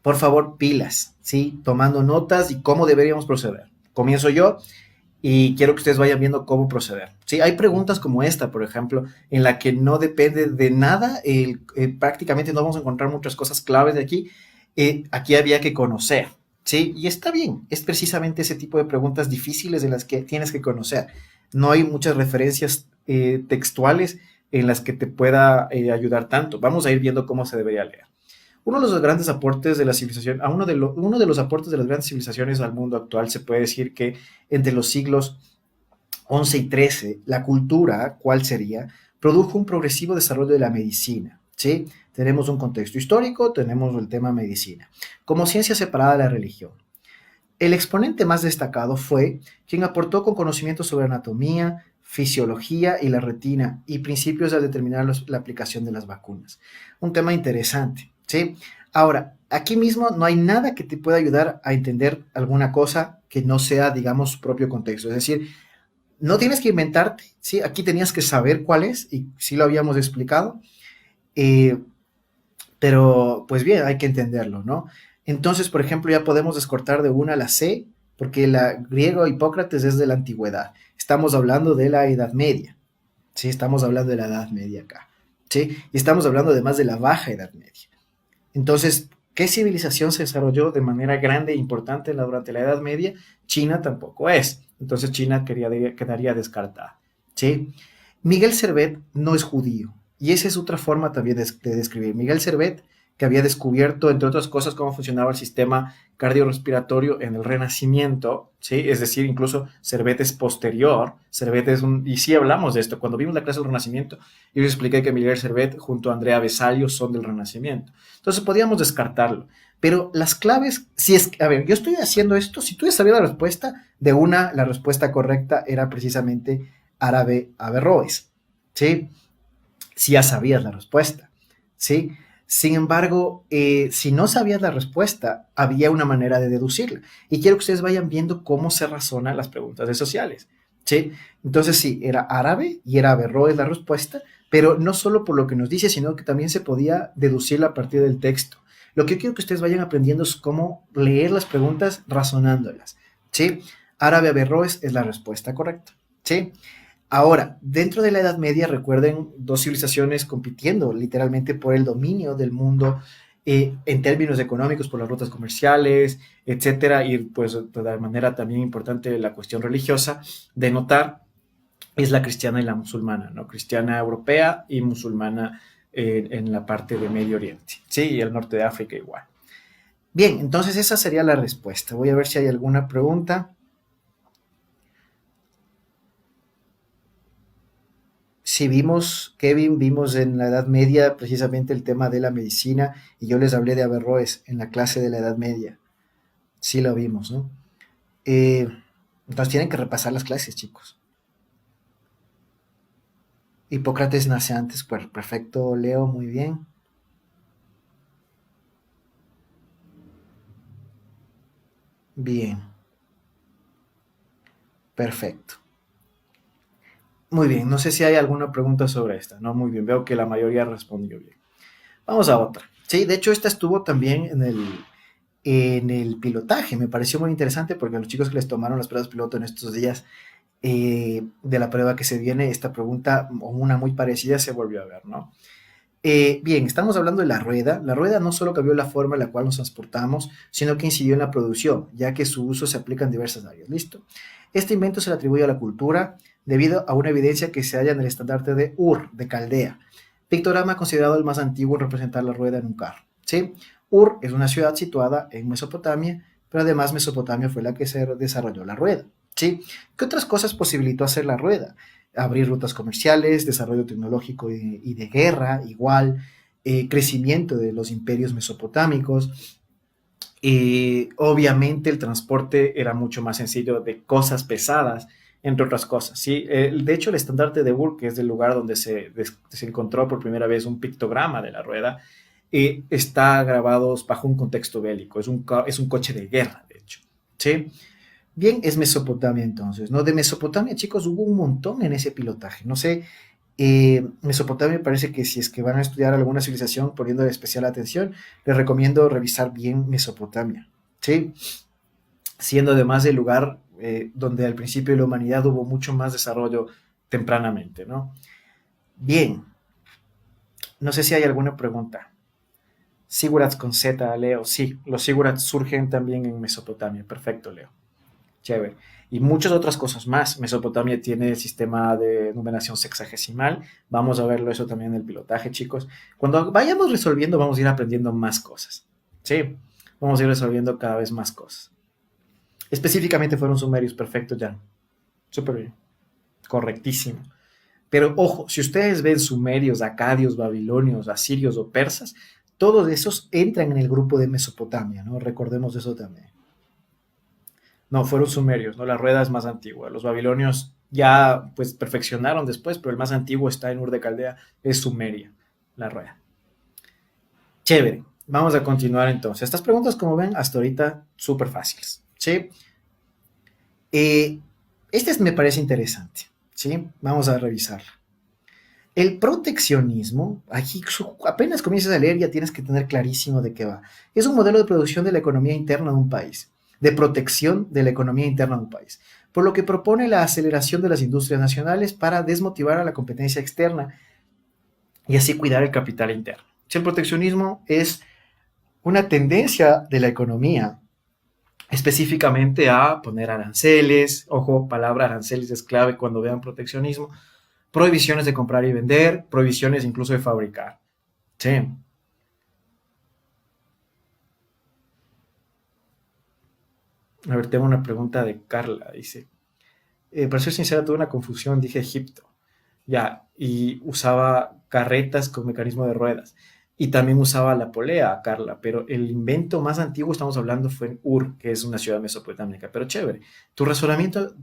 por favor, pilas, ¿sí? Tomando notas y cómo deberíamos proceder. Comienzo yo y quiero que ustedes vayan viendo cómo proceder. Sí, hay preguntas como esta, por ejemplo, en la que no depende de nada, prácticamente no vamos a encontrar muchas cosas claves de aquí. Aquí había que conocer, ¿sí? Y está bien, es precisamente ese tipo de preguntas difíciles de las que tienes que conocer. No hay muchas referencias textuales en las que te pueda ayudar tanto. Vamos a ir viendo cómo se debería leer. Uno de los grandes aportes de la civilización, uno de los aportes de las grandes civilizaciones al mundo actual se puede decir que entre los siglos 11 y 13, la cultura, ¿cuál sería? Produjo un progresivo desarrollo de la medicina, ¿sí? Tenemos un contexto histórico, tenemos el tema medicina, como ciencia separada de la religión. El exponente más destacado fue quien aportó con conocimientos sobre anatomía, fisiología y la retina y principios al determinar la aplicación de las vacunas. Un tema interesante, ¿sí? Ahora, aquí mismo no hay nada que te pueda ayudar a entender alguna cosa que no sea, digamos, su propio contexto. Es decir, no tienes que inventarte, ¿sí? Aquí tenías que saber cuál es y sí lo habíamos explicado, eh, pero pues bien, hay que entenderlo, ¿no? Entonces, por ejemplo, ya podemos descortar de una la C, porque la griego Hipócrates es de la antigüedad. Estamos hablando de la Edad Media, ¿sí? Estamos hablando de la Edad Media acá, ¿sí? Y estamos hablando además de la Baja Edad Media. Entonces, ¿qué civilización se desarrolló de manera grande e importante durante la Edad Media? China tampoco es. Entonces, China quedaría descartada, ¿sí? Miguel Servet no es judío. Y esa es otra forma también de describir. Miguel Servet, que había descubierto, entre otras cosas, cómo funcionaba el sistema cardiorrespiratorio en el Renacimiento, ¿sí? Es decir, incluso Servet es posterior, Servet es un... Y sí hablamos de esto, cuando vimos la clase del Renacimiento, yo les expliqué que Miguel Servet junto a Andrea Vesalio son del Renacimiento. Entonces podíamos descartarlo. Pero las claves, si es, a ver, yo estoy haciendo esto, si tú ya sabías la respuesta, de una, la respuesta correcta era precisamente árabe Averroes, ¿sí? Si ya sabías la respuesta, ¿sí? Sin embargo, si no sabías la respuesta, había una manera de deducirla. Y quiero que ustedes vayan viendo cómo se razonan las preguntas de sociales, ¿sí? Entonces, sí, era árabe y era Averroes la respuesta, pero no solo por lo que nos dice, sino que también se podía deducirla a partir del texto. Lo que quiero que ustedes vayan aprendiendo es cómo leer las preguntas razonándolas, ¿sí? Árabe Averroes es la respuesta correcta, ¿sí? Ahora, dentro de la Edad Media, recuerden dos civilizaciones compitiendo literalmente por el dominio del mundo en términos económicos, por las rutas comerciales, etcétera, y pues de manera también importante la cuestión religiosa de notar es la cristiana y la musulmana, ¿no? Cristiana europea y musulmana en la parte de Medio Oriente, sí, y el norte de África igual. Bien, entonces esa sería la respuesta. Voy a ver si hay alguna pregunta. Si vimos, Kevin, vimos en la Edad Media precisamente el tema de la medicina y yo les hablé de Averroes en la clase de la Edad Media. Sí lo vimos, ¿no? Eh, entonces tienen que repasar las clases, chicos. Hipócrates nace antes, perfecto, Leo, muy bien. Bien, perfecto. Muy bien, no sé si hay alguna pregunta sobre esta, ¿no? Muy bien, veo que la mayoría respondió bien. Vamos a otra. Sí, de hecho esta estuvo también en el pilotaje, me pareció muy interesante porque a los chicos que les tomaron las pruebas piloto en estos días de la prueba que se viene, esta pregunta o una muy parecida se volvió a ver, ¿no? Bien, estamos hablando de la rueda. La rueda no solo cambió la forma en la cual nos transportamos, sino que incidió en la producción, ya que su uso se aplica en diversas áreas. ¿Listo? Este invento se le atribuye a la cultura debido a una evidencia que se halla en el estandarte de Ur, de Caldea, pictograma considerado el más antiguo en representar la rueda en un carro. ¿Sí? Ur es una ciudad situada en Mesopotamia, pero además Mesopotamia fue la que se desarrolló la rueda. ¿Sí? ¿Qué otras cosas posibilitó hacer la rueda? Abrir rutas comerciales, desarrollo tecnológico y de guerra, igual, crecimiento de los imperios mesopotámicos. Obviamente el transporte era mucho más sencillo de cosas pesadas, entre otras cosas. ¿Sí? De hecho, el estandarte de Ur, que es el lugar donde se encontró por primera vez un pictograma de la rueda, está grabado bajo un contexto bélico, es un coche de guerra, de hecho. ¿Sí? Bien, es Mesopotamia entonces, ¿no? De Mesopotamia, chicos, hubo un montón en ese pilotaje. No sé, Mesopotamia me parece que si es que van a estudiar alguna civilización poniendo especial atención, les recomiendo revisar bien Mesopotamia, ¿sí? Siendo además el lugar donde al principio de la humanidad hubo mucho más desarrollo tempranamente, ¿no? Bien, no sé si hay alguna pregunta. Sigurats con Z, Leo. Sí, los Sigurats surgen también en Mesopotamia. Perfecto, Leo. Chévere. Y muchas otras cosas más. Mesopotamia tiene el sistema de numeración sexagesimal. Vamos a verlo eso también en el pilotaje, chicos. Cuando vayamos resolviendo, vamos a ir aprendiendo más cosas. Sí, vamos a ir resolviendo cada vez más cosas. Específicamente fueron sumerios. Perfecto, ya. Súper bien. Correctísimo. Pero ojo, si ustedes ven sumerios, acadios, babilonios, asirios o persas, todos esos entran en el grupo de Mesopotamia, ¿no? Recordemos eso también. No, fueron sumerios, ¿no? La rueda es más antigua. Los babilonios ya pues perfeccionaron después, pero el más antiguo está en Ur de Caldea, es Sumeria, la rueda. Chévere, vamos a continuar entonces. Estas preguntas, como ven, hasta ahorita súper fáciles, ¿sí? Eh, me parece interesante, ¿sí? Vamos a revisarla. El proteccionismo, aquí apenas comienzas a leer ya tienes que tener clarísimo de qué va. Es un modelo de producción de la economía interna de un país, de protección de la economía interna de un país, por lo que propone la aceleración de las industrias nacionales para desmotivar a la competencia externa y así cuidar el capital interno. Si el proteccionismo es una tendencia de la economía específicamente a poner aranceles, ojo, palabra aranceles es clave cuando vean proteccionismo, prohibiciones de comprar y vender, prohibiciones incluso de fabricar. Sí. A ver, tengo una pregunta de Carla. Dice, para ser sincera, tuve una confusión. Dije Egipto. Ya, y usaba carretas con mecanismo de ruedas. Y también usaba la polea, Carla. Pero el invento más antiguo, estamos hablando, fue en Ur, que es una ciudad mesopotámica. Pero chévere. Tu razonamiento,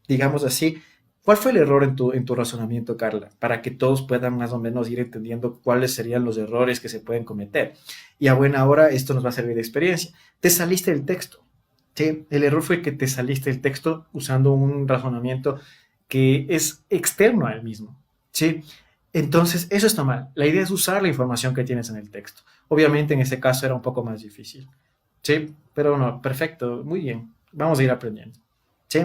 digamos así, ¿cuál fue el error en tu razonamiento, Carla? Para que todos puedan más o menos ir entendiendo cuáles serían los errores que se pueden cometer. Y a buena hora, esto nos va a servir de experiencia. Te saliste del texto. ¿Sí? El error fue que te saliste del texto usando un razonamiento que es externo al mismo. ¿Sí? Entonces, eso está mal. La idea es usar la información que tienes en el texto. Obviamente, en ese caso era un poco más difícil. ¿Sí? Pero no, perfecto, muy bien. Vamos a ir aprendiendo. ¿Sí?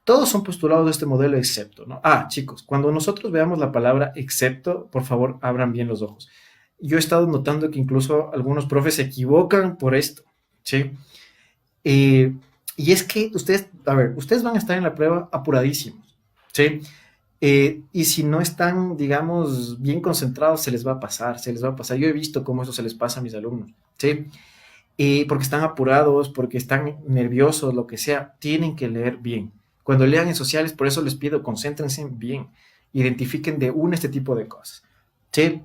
Todos son postulados de este modelo excepto, ¿no? Ah, chicos, cuando nosotros veamos la palabra excepto, por favor, abran bien los ojos. Yo he estado notando que incluso algunos profes se equivocan por esto, ¿sí? Eh, y es que ustedes, a ver, ustedes van a estar en la prueba apuradísimos, ¿sí? Y si no están, digamos, bien concentrados, se les va a pasar, se les va a pasar. Yo he visto cómo eso se les pasa a mis alumnos, ¿sí? Porque están apurados, porque están nerviosos, lo que sea, tienen que leer bien. Cuando lean en sociales, por eso les pido, concéntrense bien, identifiquen de una este tipo de cosas, ¿sí?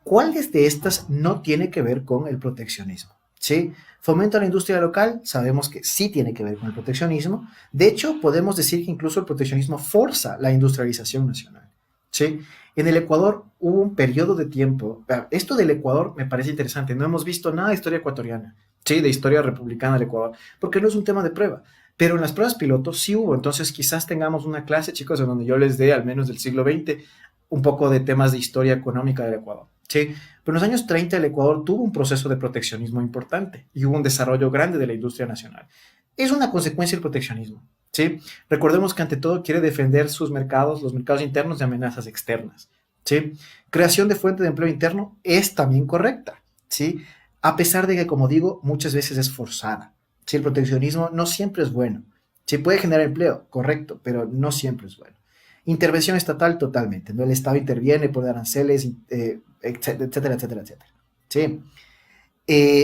¿Cuáles de estas no tiene que ver con el proteccionismo? ¿Sí? Fomento a la industria local, sabemos que sí tiene que ver con el proteccionismo. De hecho, podemos decir que incluso el proteccionismo forza la industrialización nacional. ¿Sí? En el Ecuador hubo un periodo de tiempo, esto del Ecuador me parece interesante, no hemos visto nada de historia ecuatoriana, ¿sí? De historia republicana del Ecuador, porque no es un tema de prueba, pero en las pruebas pilotos sí hubo, entonces quizás tengamos una clase, chicos, en donde yo les dé, al menos del siglo XX, un poco de temas de historia económica del Ecuador. Sí, pero en los años 30 el Ecuador tuvo un proceso de proteccionismo importante y hubo un desarrollo grande de la industria nacional. Es una consecuencia del proteccionismo. ¿Sí? Recordemos que ante todo quiere defender sus mercados, los mercados internos de amenazas externas. ¿Sí? Creación de fuente de empleo interno es también correcta. ¿Sí? A pesar de que, como digo, muchas veces es forzada. ¿Sí? El proteccionismo no siempre es bueno. Sí puede generar empleo, correcto, pero no siempre es bueno. Intervención estatal totalmente, ¿no? El Estado interviene, pone aranceles, etcétera, etcétera, etcétera. Sí.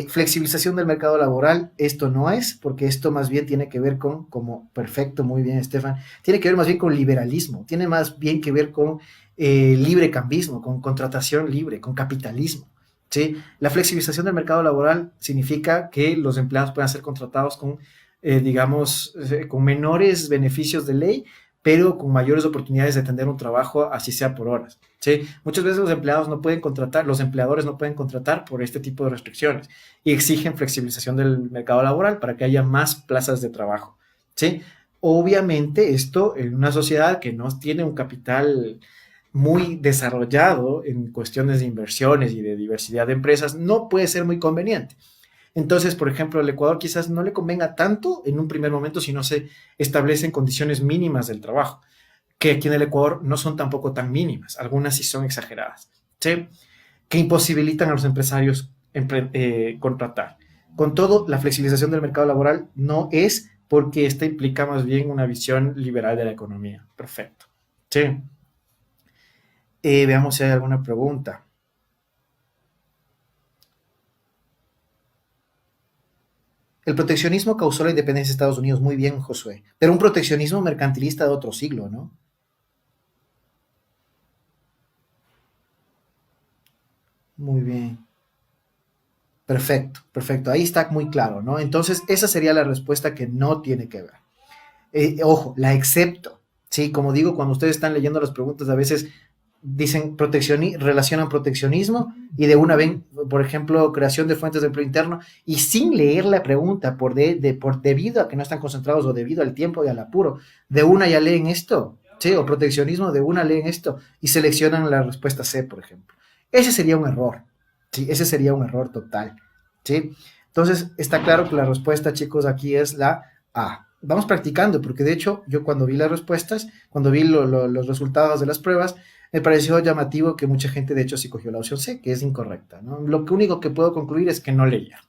Flexibilización del mercado laboral, esto no es, porque esto más bien tiene que ver con, como perfecto, muy bien, Estefan, tiene que ver más bien con liberalismo, tiene más bien que ver con libre cambismo, con contratación libre, con capitalismo. ¿Sí? La flexibilización del mercado laboral significa que los empleados puedan ser contratados con, digamos, con menores beneficios de ley, pero con mayores oportunidades de tener un trabajo, así sea por horas. ¿Sí? Muchas veces los empleados no pueden contratar, los empleadores no pueden contratar por este tipo de restricciones y exigen flexibilización del mercado laboral para que haya más plazas de trabajo. ¿Sí? Obviamente esto en una sociedad que no tiene un capital muy desarrollado en cuestiones de inversiones y de diversidad de empresas, no puede ser muy conveniente. Entonces, por ejemplo, al Ecuador quizás no le convenga tanto en un primer momento si no se establecen condiciones mínimas del trabajo, que aquí en el Ecuador no son tampoco tan mínimas, algunas sí son exageradas, ¿sí? Que imposibilitan a los empresarios contratar. Con todo, la flexibilización del mercado laboral no es porque esta implica más bien una visión liberal de la economía. Perfecto. Sí. Veamos si hay alguna pregunta. El proteccionismo causó la independencia de Estados Unidos. Muy bien, Josué. Pero un proteccionismo mercantilista de otro siglo, ¿no? Muy bien. Perfecto, perfecto. Ahí está muy claro, ¿no? Entonces, esa sería la respuesta que no tiene que ver. Ojo, la excepto. Sí, como digo, cuando ustedes están leyendo las preguntas, a veces dicen relacionan proteccionismo y de una ven, por ejemplo, creación de fuentes de empleo interno y sin leer la pregunta por debido a que no están concentrados o debido al tiempo y al apuro, de una ya leen esto, sí, o proteccionismo de una leen esto y seleccionan la respuesta C, por ejemplo. Ese sería un error, sí, ese sería un error total, sí. Entonces, está claro que la respuesta, chicos, aquí es la A. Vamos practicando, porque de hecho yo cuando vi las respuestas, cuando vi los resultados de las pruebas, me pareció llamativo que mucha gente de hecho sí cogió la opción C, que es incorrecta, ¿no? Lo único que puedo concluir es que no leía.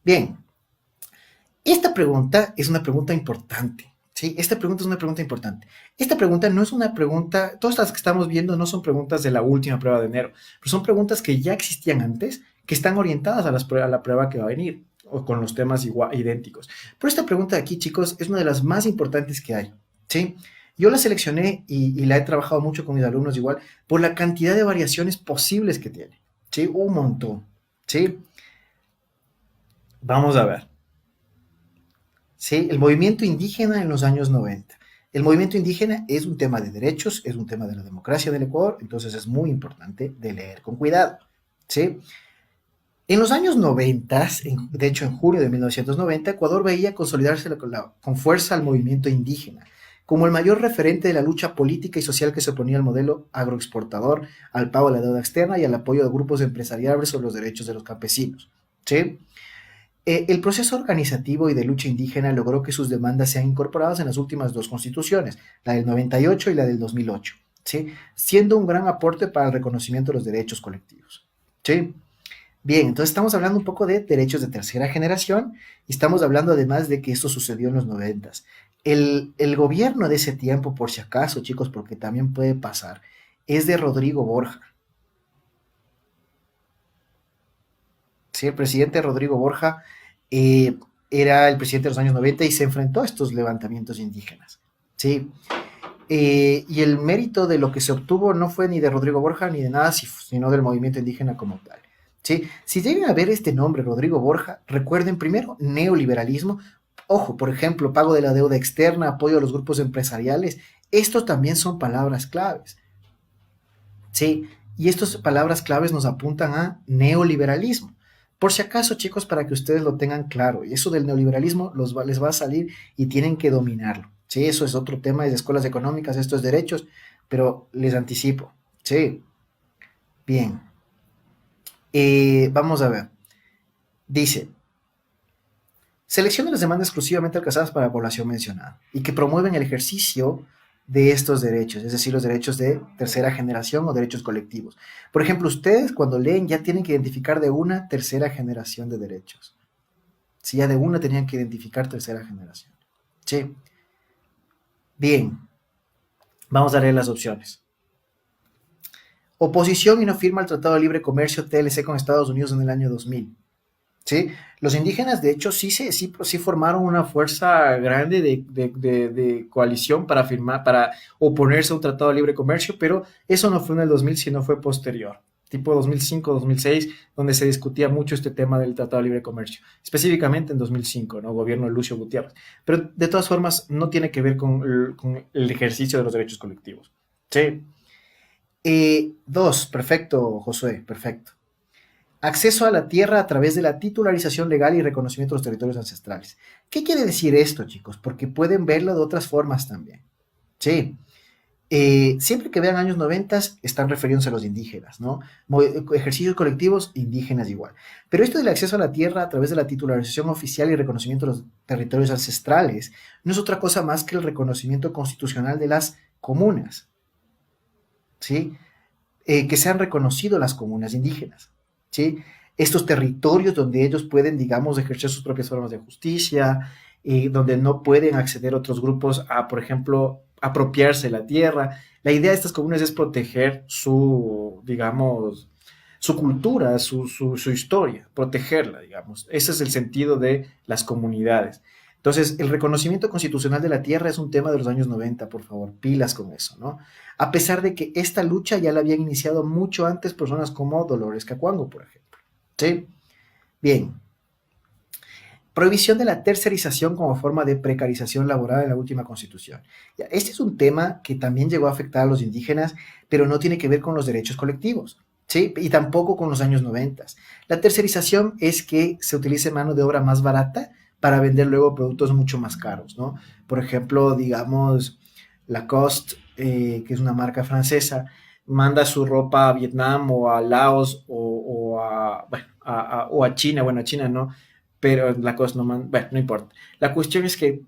Bien, esta pregunta es una pregunta importante, ¿sí? Esta pregunta es una pregunta importante. Esta pregunta no es una pregunta, todas las que estamos viendo no son preguntas de la última prueba de enero, pero son preguntas que ya existían antes, que están orientadas a la prueba que va a venir, o con los temas igual, idénticos. Pero esta pregunta de aquí, chicos, es una de las más importantes que hay, ¿sí? Yo la seleccioné y la he trabajado mucho con mis alumnos igual por la cantidad de variaciones posibles que tiene, ¿sí? Un montón, ¿sí? Vamos a ver. ¿Sí? El movimiento indígena en los años 90. El movimiento indígena es un tema de derechos, es un tema de la democracia del Ecuador, entonces es muy importante de leer con cuidado. ¿Sí? En los años 90, de hecho en junio de 1990, Ecuador veía consolidarse con fuerza al movimiento indígena, como el mayor referente de la lucha política y social que se oponía al modelo agroexportador, al pago de la deuda externa y al apoyo de grupos empresariales sobre los derechos de los campesinos. ¿Sí? El proceso organizativo y de lucha indígena logró que sus demandas sean incorporadas en las últimas dos constituciones, la del 98 y la del 2008, ¿sí? Siendo un gran aporte para el reconocimiento de los derechos colectivos. ¿Sí? Bien, entonces estamos hablando un poco de derechos de tercera generación y estamos hablando además de que esto sucedió en los 90. El gobierno de ese tiempo, por si acaso, chicos, porque también puede pasar, es de Rodrigo Borja. Sí, el presidente Rodrigo Borja eh, era el presidente de los años 90 y se enfrentó a estos levantamientos indígenas. Sí, y el mérito de lo que se obtuvo no fue ni de Rodrigo Borja ni de nada, sino del movimiento indígena como tal. ¿Sí? Si llegan a ver este nombre, Rodrigo Borja, recuerden primero neoliberalismo. Ojo, por ejemplo, pago de la deuda externa, apoyo a los grupos empresariales. Estos también son palabras claves. ¿Sí? Y estas palabras claves nos apuntan a neoliberalismo. Por si acaso, chicos, para que ustedes lo tengan claro, y eso del neoliberalismo les va a salir y tienen que dominarlo. Sí, eso es otro tema de escuelas económicas, estos derechos, pero les anticipo. Sí, bien. Vamos a ver. Dice, selecciona las demandas exclusivamente alcanzadas para la población mencionada y que promueven el ejercicio de estos derechos, es decir, los derechos de tercera generación o derechos colectivos. Por ejemplo, ustedes cuando leen ya tienen que identificar de una tercera generación de derechos. Si ya de una tenían que identificar tercera generación. Sí. Bien, vamos a leer las opciones. Oposición y no firma el Tratado de Libre Comercio TLC con Estados Unidos en el año 2000. ¿Sí? Los indígenas, de hecho, sí formaron una fuerza grande de coalición para oponerse a un tratado de libre comercio, pero eso no fue en el 2000, sino fue posterior, tipo 2005, 2006, donde se discutía mucho este tema del tratado de libre comercio, específicamente en 2005, ¿no? Gobierno de Lucio Gutiérrez. Pero de todas formas, no tiene que ver con el ejercicio de los derechos colectivos. Sí. Dos, perfecto, Josué, perfecto. Acceso a la tierra a través de la titularización legal y reconocimiento de los territorios ancestrales. ¿Qué quiere decir esto, chicos? Porque pueden verlo de otras formas también. Sí. Siempre que vean años 90 están refiriéndose a los indígenas, ¿no? Ejercicios colectivos, indígenas igual. Pero esto del acceso a la tierra a través de la titularización oficial y reconocimiento de los territorios ancestrales no es otra cosa más que el reconocimiento constitucional de las comunas, ¿sí? Que se han reconocido las comunas indígenas, ¿sí? Estos territorios donde ellos pueden, digamos, ejercer sus propias formas de justicia, donde no pueden acceder otros grupos a, por ejemplo, apropiarse la tierra. La idea de estas comunas es proteger su, digamos, su cultura, su historia, protegerla, digamos. Ese es el sentido de las comunidades. Entonces, el reconocimiento constitucional de la tierra es un tema de los años 90, por favor, pilas con eso, ¿no? A pesar de que esta lucha ya la habían iniciado mucho antes personas como Dolores Cacuango, por ejemplo. ¿Sí? Bien. Prohibición de la tercerización como forma de precarización laboral en la última constitución. Ya, este es un tema que también llegó a afectar a los indígenas, pero no tiene que ver con los derechos colectivos, ¿sí? Y tampoco con los años 90. La tercerización es que se utilice mano de obra más barata para vender luego productos mucho más caros, ¿no? Por ejemplo, digamos, Lacoste, que es una marca francesa, manda su ropa a Vietnam o a Laos o a, bueno, o a China, bueno, a China no, pero la cosa no, bueno, no importa. La cuestión es que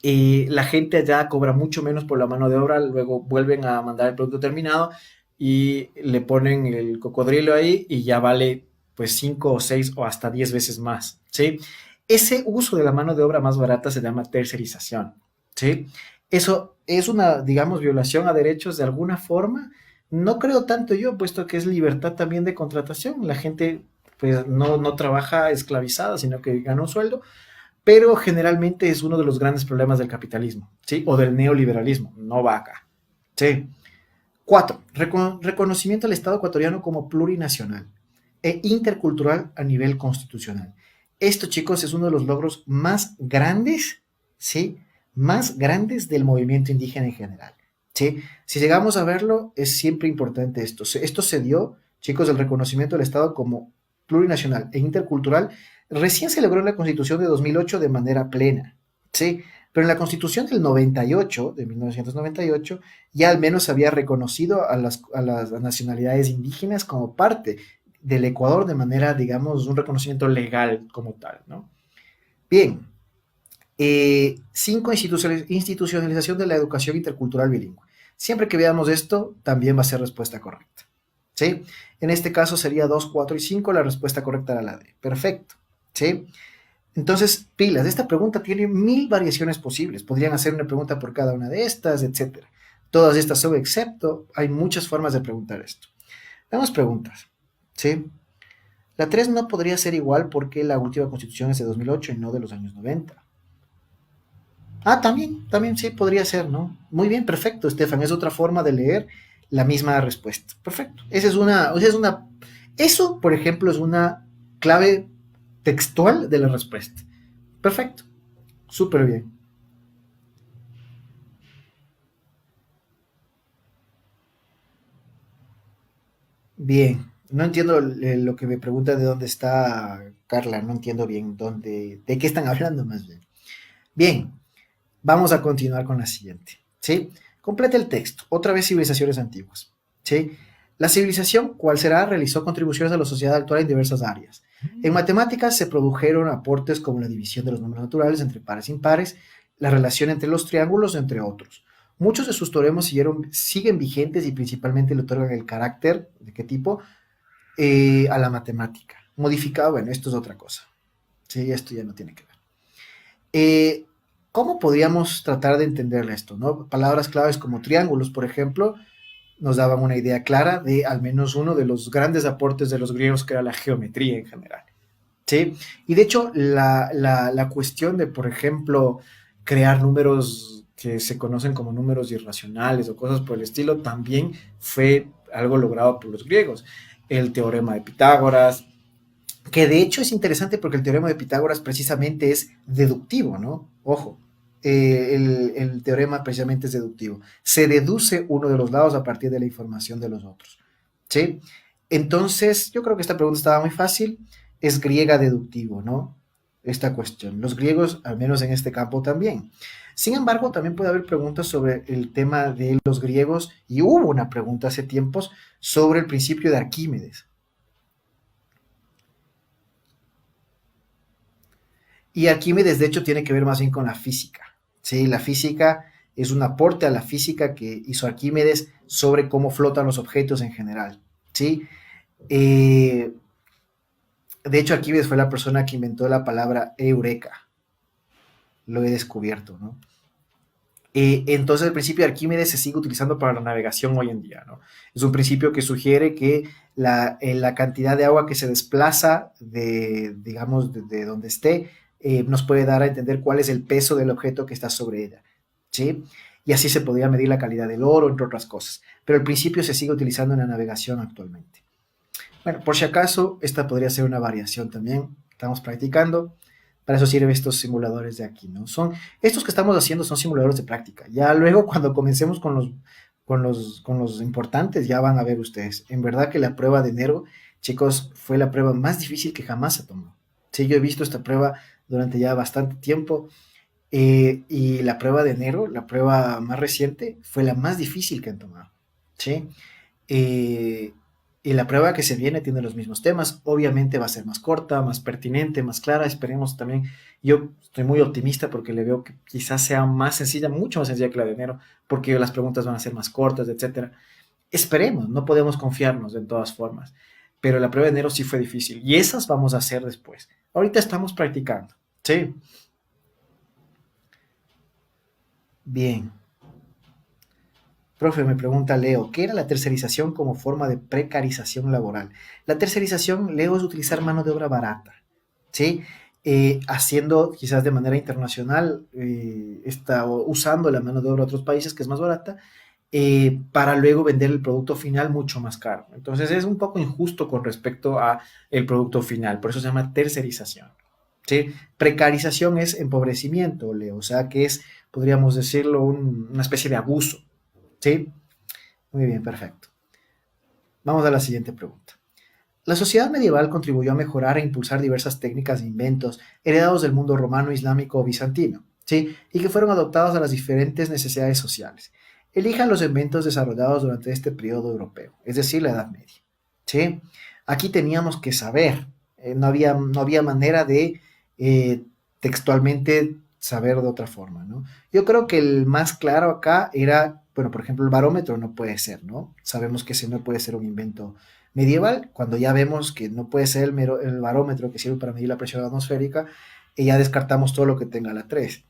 la gente allá cobra mucho menos por la mano de obra, luego vuelven a mandar el producto terminado y le ponen el cocodrilo ahí y ya vale pues 5 o 6 o hasta 10 veces más, ¿sí? Ese uso de la mano de obra más barata se llama tercerización, ¿sí? Eso es una, digamos, violación a derechos de alguna forma. No creo tanto yo, puesto que es libertad también de contratación. La gente pues no trabaja esclavizada, sino que gana un sueldo, pero generalmente es uno de los grandes problemas del capitalismo, ¿sí? O del neoliberalismo, no va acá, ¿sí? 4. Reconocimiento al Estado ecuatoriano como plurinacional e intercultural a nivel constitucional. Esto, chicos, es uno de los logros más grandes, ¿sí? Más grandes del movimiento indígena en general, ¿sí? Si llegamos a verlo, es siempre importante esto. Esto se dio, chicos, el reconocimiento del Estado como plurinacional e intercultural recién se logró en la Constitución de 2008 de manera plena, ¿sí? Pero en la Constitución del 98, de 1998, ya al menos se había reconocido a las nacionalidades indígenas como parte del Ecuador de manera, digamos, un reconocimiento legal como tal, ¿no? Bien, 5, institucionalización de la educación intercultural bilingüe. Siempre que veamos esto, también va a ser respuesta correcta, ¿sí? En este caso sería 2, 4 y 5, la respuesta correcta era la D. Perfecto, ¿sí? Entonces, pilas, esta pregunta tiene 1000 variaciones posibles. Podrían hacer una pregunta por cada una de estas, etcétera. Todas estas son excepto, hay muchas formas de preguntar esto. Veamos preguntas, ¿sí? La 3 no podría ser igual porque la última constitución es de 2008 y no de los años 90. Ah, también sí podría ser, ¿no? Muy bien, perfecto, Estefan. Es otra forma de leer la misma respuesta. Perfecto. Eso, por ejemplo, es una clave textual de la respuesta. Perfecto. Súper bien. Bien. No entiendo lo que me pregunta de dónde está Carla. No entiendo bien de qué están hablando más bien. Bien. Vamos a continuar con la siguiente, ¿sí? Completa el texto. Otra vez civilizaciones antiguas, ¿sí? La civilización, ¿cuál será? Realizó contribuciones a la sociedad actual en diversas áreas. En matemáticas se produjeron aportes como la división de los números naturales entre pares e impares, la relación entre los triángulos, entre otros. Muchos de sus teoremas siguen vigentes y principalmente le otorgan el carácter, ¿de qué tipo? A la matemática. Modificado, bueno, esto es otra cosa. Sí, esto ya no tiene que ver. Eh, ¿Cómo podríamos tratar de entenderle esto? ¿No? Palabras claves como triángulos, por ejemplo, nos daban una idea clara de al menos uno de los grandes aportes de los griegos, que era la geometría en general. ¿Sí? Y de hecho, la cuestión de, por ejemplo, crear números que se conocen como números irracionales o cosas por el estilo, también fue algo logrado por los griegos. El teorema de Pitágoras, que de hecho es interesante porque el teorema de Pitágoras precisamente es deductivo, ¿no? Ojo, el teorema precisamente es deductivo. Se deduce uno de los lados a partir de la información de los otros, ¿sí? Entonces, yo creo que esta pregunta estaba muy fácil. Es griega deductivo, ¿no? esta cuestión. Los griegos, al menos en este campo, también. Sin embargo, también puede haber preguntas sobre el tema de los griegos, y hubo una pregunta hace tiempos sobre el principio de Arquímedes. Y Arquímedes, de hecho, tiene que ver más bien con la física. ¿Sí? La física es un aporte a la física que hizo Arquímedes sobre cómo flotan los objetos en general. ¿Sí? Eh, de hecho, Arquímedes fue la persona que inventó la palabra eureka. Lo he descubierto, ¿no? Entonces el principio de Arquímedes se sigue utilizando para la navegación hoy en día, ¿no? Es un principio que sugiere que la cantidad de agua que se desplaza de, digamos, de donde esté, nos puede dar a entender cuál es el peso del objeto que está sobre ella, ¿sí? Y así se podría medir la calidad del oro, entre otras cosas. Pero el principio se sigue utilizando en la navegación actualmente. Bueno, por si acaso, esta podría ser una variación también. Estamos practicando. Para eso sirven estos simuladores de aquí, ¿no? Estos que estamos haciendo son simuladores de práctica. Ya luego cuando comencemos con los importantes, ya van a ver ustedes. En verdad que la prueba de enero, chicos, fue la prueba más difícil que jamás se tomó. Sí, yo he visto esta prueba durante ya bastante tiempo, y la prueba de enero, la prueba más reciente, fue la más difícil que han tomado. ¿Sí? Eh, y la prueba que se viene tiene los mismos temas. Obviamente va a ser más corta, más pertinente, más clara. Esperemos también. Yo estoy muy optimista porque le veo que quizás sea más sencilla, mucho más sencilla que la de enero, porque las preguntas van a ser más cortas, etcétera. Esperemos, no podemos confiarnos de todas formas. Pero la prueba de enero sí fue difícil y esas vamos a hacer después. Ahorita estamos practicando. Sí, bien. Profe, me pregunta Leo, ¿qué era la tercerización como forma de precarización laboral? La tercerización, Leo, es utilizar mano de obra barata, ¿sí? Haciendo quizás de manera internacional, usando la mano de obra de otros países que es más barata, para luego vender el producto final mucho más caro. Entonces es un poco injusto con respecto a el producto final, por eso se llama tercerización, ¿sí? Precarización es empobrecimiento, Leo, o sea que es, podríamos decirlo, una especie de abuso. ¿Sí? Muy bien, perfecto. Vamos a la siguiente pregunta. La sociedad medieval contribuyó a mejorar e impulsar diversas técnicas e inventos heredados del mundo romano, islámico o bizantino, ¿sí? Y que fueron adoptados a las diferentes necesidades sociales. Elijan los inventos desarrollados durante este periodo europeo, es decir, la Edad Media, ¿sí? Aquí teníamos que saber, no había manera de textualmente saber de otra forma, ¿no? Yo creo que el más claro acá era, bueno, por ejemplo, el barómetro no puede ser, ¿no? Sabemos que ese no puede ser un invento medieval, cuando ya vemos que no puede ser el barómetro que sirve para medir la presión atmosférica, y ya descartamos todo lo que tenga la 3.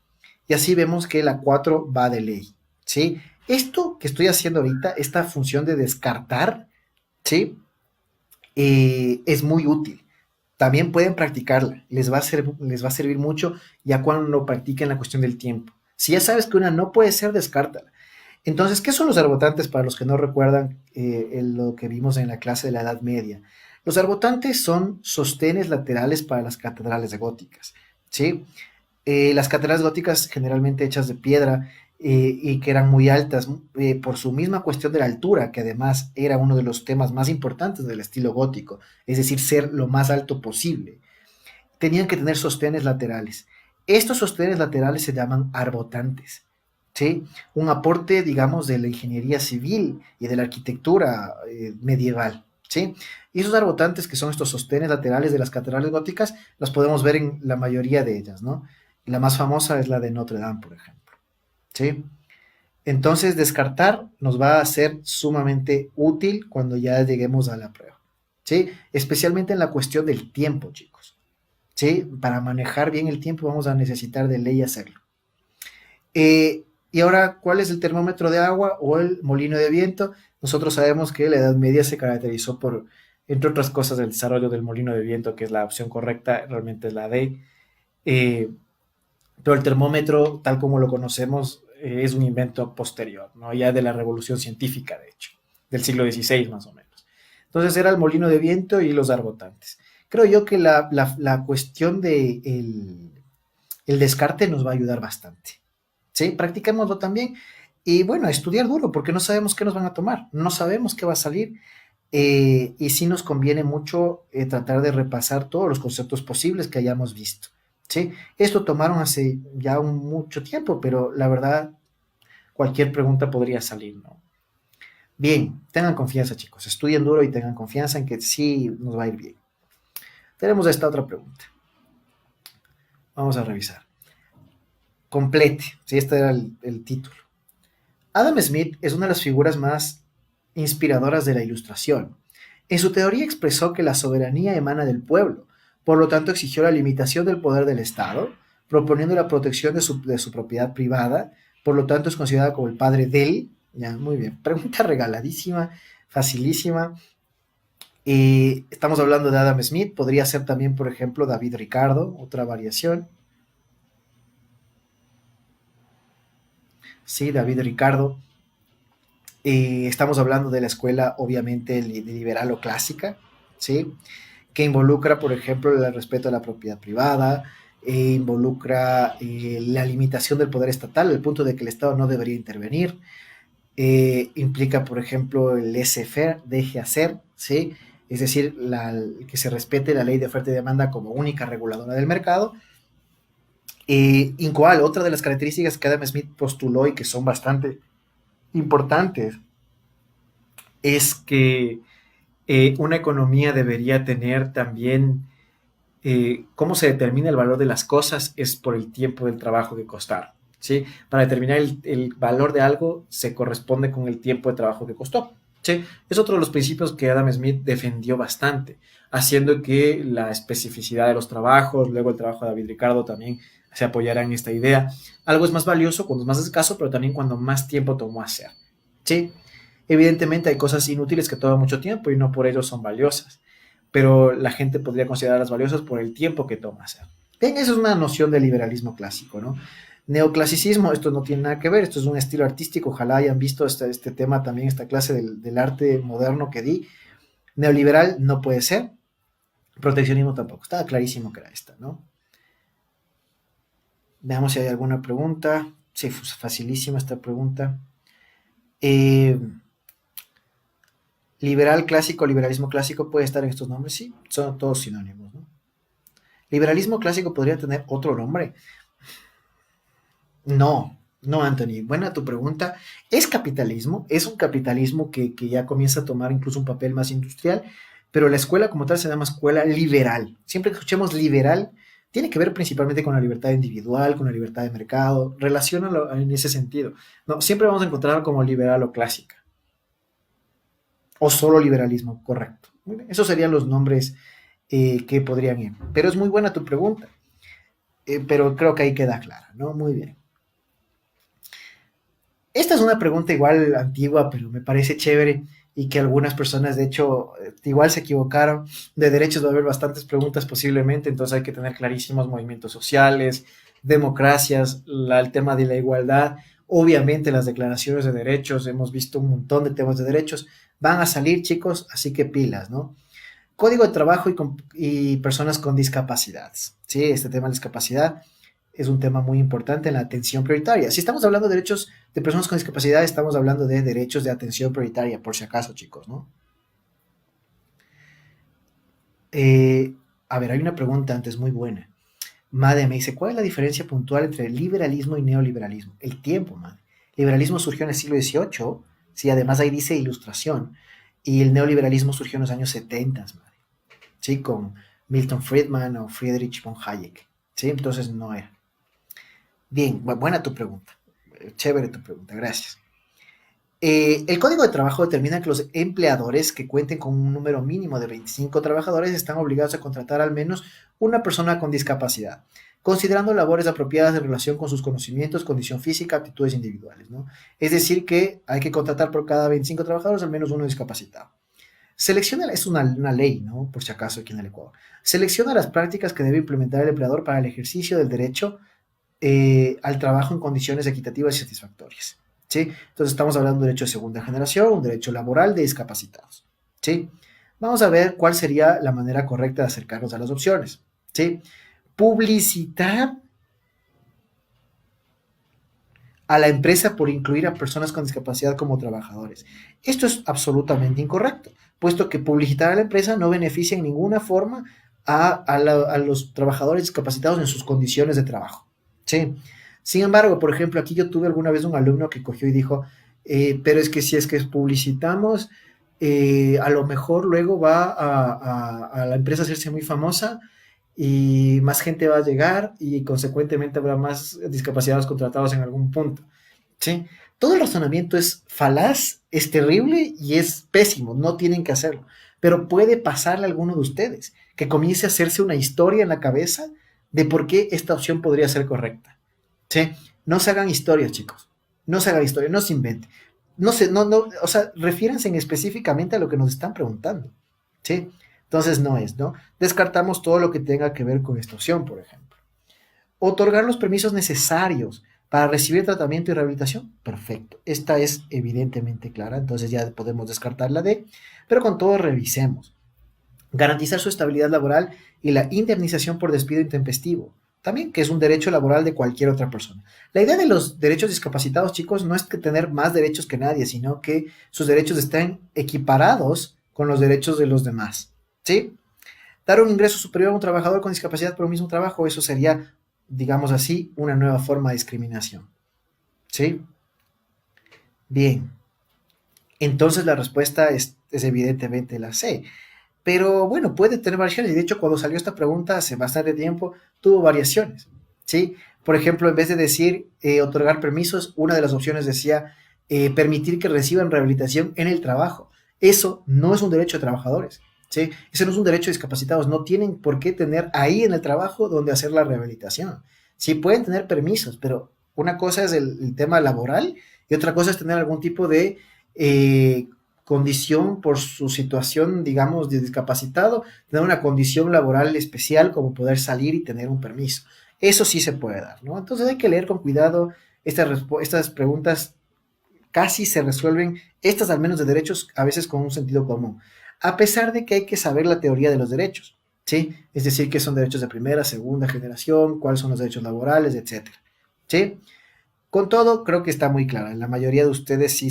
Y así vemos que la 4 va de ley, ¿sí? Esto que estoy haciendo ahorita, esta función de descartar, ¿sí? Es muy útil. También pueden practicarla, les va a servir mucho ya cuando lo practiquen la cuestión del tiempo. Si ya sabes que una no puede ser, descártala. Entonces, ¿qué son los arbotantes para los que no recuerdan lo que vimos en la clase de la Edad Media? Los arbotantes son sostenes laterales para las catedrales góticas, ¿sí? Las catedrales góticas generalmente hechas de piedra, y que eran muy altas, por su misma cuestión de la altura, que además era uno de los temas más importantes del estilo gótico, es decir, ser lo más alto posible. Tenían que tener sostenes laterales. Estos sostenes laterales se llaman arbotantes, ¿sí? Un aporte, digamos, de la ingeniería civil y de la arquitectura medieval, ¿sí? Y esos arbotantes, que son estos sostenes laterales de las catedrales góticas, los podemos ver en la mayoría de ellas, ¿no? La más famosa es la de Notre Dame, por ejemplo, ¿sí? Entonces, descartar nos va a ser sumamente útil cuando ya lleguemos a la prueba, ¿sí? Especialmente en la cuestión del tiempo, chicos, ¿sí? Para manejar bien el tiempo vamos a necesitar de ley hacerlo. Y ahora, ¿cuál es el termómetro de agua o el molino de viento? Nosotros sabemos que la Edad Media se caracterizó por, entre otras cosas, el desarrollo del molino de viento, que es la opción correcta, realmente es la D. Eh, pero el termómetro, tal como lo conocemos, es un invento posterior, ¿no? Ya de la revolución científica, de hecho, del siglo XVI más o menos. Entonces era el molino de viento y los arbotantes. Creo yo que la cuestión de el descarte nos va a ayudar bastante. ¿Sí? Practiquémoslo también. Y bueno, estudiar duro, porque no sabemos qué nos van a tomar, no sabemos qué va a salir. Y sí nos conviene mucho tratar de repasar todos los conceptos posibles que hayamos visto. ¿sí? Esto tomaron hace ya mucho tiempo, pero la verdad, cualquier pregunta podría salir, ¿no? Bien, tengan confianza, chicos. Estudien duro y tengan confianza en que sí nos va a ir bien. Tenemos esta otra pregunta. Vamos a revisar. Complete. Sí, este era el título. Adam Smith es una de las figuras más inspiradoras de la Ilustración. En su teoría expresó que la soberanía emana del pueblo, por lo tanto exigió la limitación del poder del Estado, proponiendo la protección de su propiedad privada, por lo tanto es considerado como el padre del... Ya, muy bien. Pregunta regaladísima, facilísima. Estamos hablando de Adam Smith, podría ser también, por ejemplo, David Ricardo, otra variación. Sí, David Ricardo. Estamos hablando de la escuela, obviamente, liberal o clásica, ¿sí? Que involucra, por ejemplo, el respeto a la propiedad privada, involucra la limitación del poder estatal, al punto de que el Estado no debería intervenir, implica, por ejemplo, el laissez-faire, deje hacer, ¿sí? Es decir, que se respete la ley de oferta y demanda como única reguladora del mercado. Igual, otra de las características que Adam Smith postuló y que son bastante importantes es que una economía debería tener también, cómo se determina el valor de las cosas es por el tiempo del trabajo que costaron, ¿sí? Para determinar el valor de algo se corresponde con el tiempo de trabajo que costó, ¿sí? Es otro de los principios que Adam Smith defendió bastante, haciendo que la especificidad de los trabajos, luego el trabajo de David Ricardo también se apoyara en esta idea. Algo es más valioso cuando es más escaso, pero también cuando más tiempo tomó hacer, ¿sí? Evidentemente hay cosas inútiles que toman mucho tiempo y no por ello son valiosas, pero la gente podría considerarlas valiosas por el tiempo que toma hacer. Bien, esa es una noción de liberalismo clásico, ¿no? Neoclasicismo, esto no tiene nada que ver, esto es un estilo artístico, ojalá hayan visto este tema también, esta clase del arte moderno que di. Neoliberal no puede ser, proteccionismo tampoco, estaba clarísimo que era esta, ¿no? Veamos si hay alguna pregunta, sí, facilísima esta pregunta. Eh, Liberal clásico, liberalismo clásico puede estar en estos nombres, sí, son todos sinónimos, ¿no? Liberalismo clásico podría tener otro nombre. No, no, Anthony. Buena tu pregunta. Es capitalismo, es un capitalismo que ya comienza a tomar incluso un papel más industrial, pero la escuela como tal se llama escuela liberal. Siempre que escuchemos liberal, tiene que ver principalmente con la libertad individual, con la libertad de mercado, relaciónalo en ese sentido. No, siempre vamos a encontrar como liberal o clásica, o solo liberalismo, correcto. Muy bien, esos serían los nombres que podrían ir. Pero es muy buena tu pregunta, pero creo que ahí queda clara, ¿no? Muy bien. Esta es una pregunta igual antigua, pero me parece chévere y que algunas personas, de hecho, igual se equivocaron. De derechos va a haber bastantes preguntas posiblemente, entonces hay que tener clarísimos movimientos sociales, democracias, el tema de la igualdad, obviamente las declaraciones de derechos, hemos visto un montón de temas de derechos, van a salir chicos, así que pilas, ¿no? Código de trabajo y personas con discapacidades, ¿sí? Este tema de discapacidad es un tema muy importante en la atención prioritaria. Si estamos hablando de derechos de personas con discapacidad, estamos hablando de derechos de atención prioritaria, por si acaso, chicos, ¿no? A ver, hay una pregunta antes muy buena. Made me dice, ¿cuál es la diferencia puntual entre liberalismo y neoliberalismo? El tiempo, Made. Liberalismo surgió en el siglo XVIII, sí, además ahí dice ilustración, y el neoliberalismo surgió en los años 70, Made, sí, con Milton Friedman o Friedrich von Hayek, sí, entonces no era. Bien, buena tu pregunta. Chévere tu pregunta, gracias. El Código de Trabajo determina que los empleadores que cuenten con un número mínimo de 25 trabajadores están obligados a contratar al menos una persona con discapacidad, considerando labores apropiadas en relación con sus conocimientos, condición física, aptitudes individuales, ¿no? Es decir, que hay que contratar por cada 25 trabajadores al menos uno discapacitado. Selecciona, es una ley, ¿no? Por si acaso aquí en el Ecuador. Selecciona las prácticas que debe implementar el empleador para el ejercicio del derecho al trabajo en condiciones equitativas y satisfactorias, ¿sí? Entonces estamos hablando de un derecho de segunda generación, un derecho laboral de discapacitados, ¿sí? Vamos a ver cuál sería la manera correcta de acercarnos a las opciones, ¿sí? Publicitar a la empresa por incluir a personas con discapacidad como trabajadores. Esto es absolutamente incorrecto, puesto que publicitar a la empresa no beneficia en ninguna forma a los trabajadores discapacitados en sus condiciones de trabajo. ¿Sí? Sin embargo, por ejemplo, aquí yo tuve alguna vez un alumno que cogió y dijo, pero es que si es que publicitamos, a lo mejor luego va a la empresa a hacerse muy famosa y más gente va a llegar y consecuentemente habrá más discapacitados contratados en algún punto. ¿Sí? Todo el razonamiento es falaz, es terrible y es pésimo, no tienen que hacerlo. Pero puede pasarle a alguno de ustedes que comience a hacerse una historia en la cabeza de por qué esta opción podría ser correcta. ¿Sí? No se hagan historias, chicos. No se hagan historias, no se inventen. O sea, refiérense específicamente a lo que nos están preguntando. ¿Sí? Entonces no es, ¿no? Descartamos todo lo que tenga que ver con esta opción, por ejemplo. Otorgar los permisos necesarios para recibir tratamiento y rehabilitación. Perfecto. Esta es evidentemente clara, entonces ya podemos descartar la D, pero con todo revisemos. Garantizar su estabilidad laboral y la indemnización por despido intempestivo. También, que es un derecho laboral de cualquier otra persona. La idea de los derechos discapacitados, chicos, no es que tener más derechos que nadie, sino que sus derechos estén equiparados con los derechos de los demás. ¿Sí? Dar un ingreso superior a un trabajador con discapacidad por un mismo trabajo, eso sería, digamos así, una nueva forma de discriminación. ¿Sí? Bien. Entonces la respuesta es evidentemente la C. Pero bueno, puede tener variaciones. Y de hecho, cuando salió esta pregunta hace bastante tiempo, tuvo variaciones. ¿Sí? Por ejemplo, en vez de decir otorgar permisos, una de las opciones decía permitir que reciban rehabilitación en el trabajo. Eso no es un derecho de trabajadores. ¿Sí? Ese no es un derecho de discapacitados. No tienen por qué tener ahí en el trabajo donde hacer la rehabilitación. Sí, pueden tener permisos, pero una cosa es el tema laboral y otra cosa es tener algún tipo de condición por su situación, digamos, de discapacitado, tener una condición laboral especial como poder salir y tener un permiso. Eso sí se puede dar, ¿no? Entonces hay que leer con cuidado estas preguntas, casi se resuelven, estas al menos de derechos, a veces con un sentido común, a pesar de que hay que saber la teoría de los derechos, ¿sí? Es decir, qué son derechos de primera, segunda generación, cuáles son los derechos laborales, etcétera, ¿sí? Con todo, creo que está muy clara. La mayoría de ustedes sí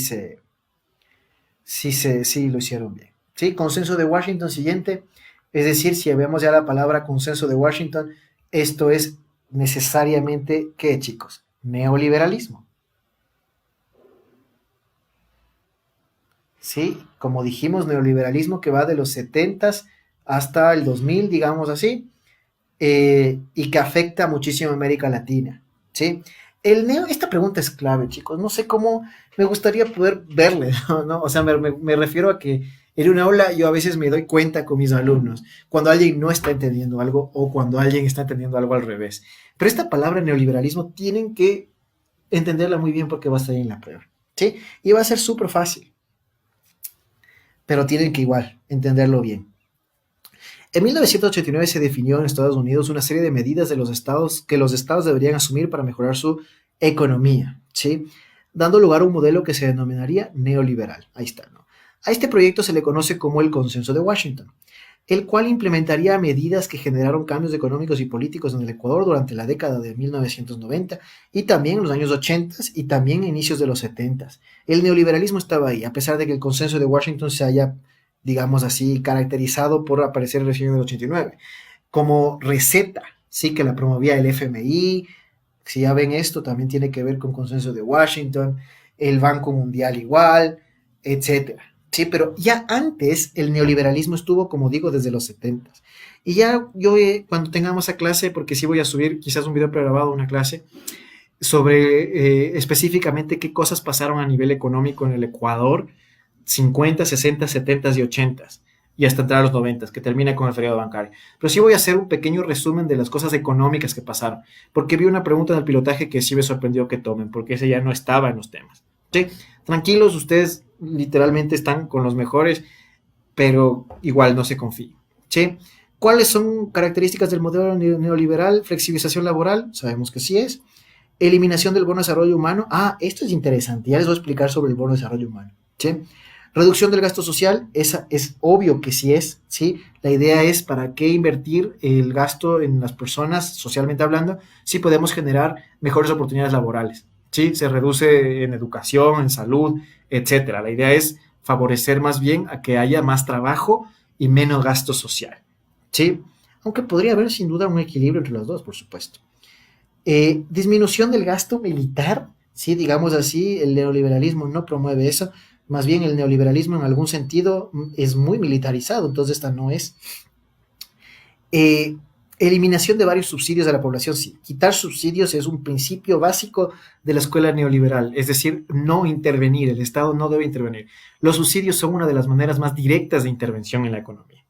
lo hicieron bien. ¿Sí? Consenso de Washington siguiente. Es decir, si vemos ya la palabra consenso de Washington, esto es necesariamente, ¿qué, chicos? Neoliberalismo. ¿Sí? Como dijimos, neoliberalismo que va de los 70 hasta el 2000, digamos así, y que afecta muchísimo a América Latina. ¿Sí? Esta pregunta es clave, chicos. No sé cómo me gustaría poder verle, ¿no? O sea, me refiero a que en una aula yo a veces me doy cuenta con mis alumnos cuando alguien no está entendiendo algo o cuando alguien está entendiendo algo al revés. Pero esta palabra neoliberalismo tienen que entenderla muy bien porque va a estar ahí en la prueba, ¿sí? Y va a ser súper fácil, pero tienen que igual entenderlo bien. En 1989 se definió en Estados Unidos una serie de medidas de los estados que los estados deberían asumir para mejorar su economía, ¿sí? Dando lugar a un modelo que se denominaría neoliberal. Ahí está, ¿no? A este proyecto se le conoce como el Consenso de Washington, el cual implementaría medidas que generaron cambios económicos y políticos en el Ecuador durante la década de 1990 y también en los años 80 y también inicios de los 70. El neoliberalismo estaba ahí, a pesar de que el Consenso de Washington se haya, digamos así, caracterizado por aparecer recién en el 89. Como receta, sí que la promovía el FMI, si ya ven esto, también tiene que ver con Consenso de Washington, el Banco Mundial igual, etcétera. Sí, pero ya antes el neoliberalismo estuvo, como digo, desde los 70. Y ya yo, cuando tengamos esa clase, porque sí voy a subir quizás un video pregrabado, una clase, sobre específicamente qué cosas pasaron a nivel económico en el Ecuador 50, 60, 70 y 80 y hasta entrar a los 90, que termina con el feriado bancario. Pero sí voy a hacer un pequeño resumen de las cosas económicas que pasaron, porque vi una pregunta en el pilotaje que sí me sorprendió que tomen, porque ese ya no estaba en los temas. ¿Sí? Tranquilos, ustedes literalmente están con los mejores, pero igual no se confíen. ¿Sí? ¿Cuáles son características del modelo neoliberal? Flexibilización laboral, sabemos que sí es. Eliminación del bono de desarrollo humano. Ah, esto es interesante, ya les voy a explicar sobre el bono de desarrollo humano. ¿Sí? Reducción del gasto social, esa es obvio que sí es, ¿sí? La idea es para qué invertir el gasto en las personas, socialmente hablando, si podemos generar mejores oportunidades laborales, ¿sí? Se reduce en educación, en salud, etcétera. La idea es favorecer más bien a que haya más trabajo y menos gasto social, ¿sí? aunque podría haber sin duda un equilibrio entre los dos, por supuesto. Disminución del gasto militar, sí, digamos así, el neoliberalismo no promueve eso, más bien el neoliberalismo en algún sentido es muy militarizado, entonces esta no es. Eh, Eliminación de varios subsidios a la población, sí, quitar subsidios es un principio básico de la escuela neoliberal, es decir, no intervenir, el Estado no debe intervenir. Los subsidios son una de las maneras más directas de intervención en la economía,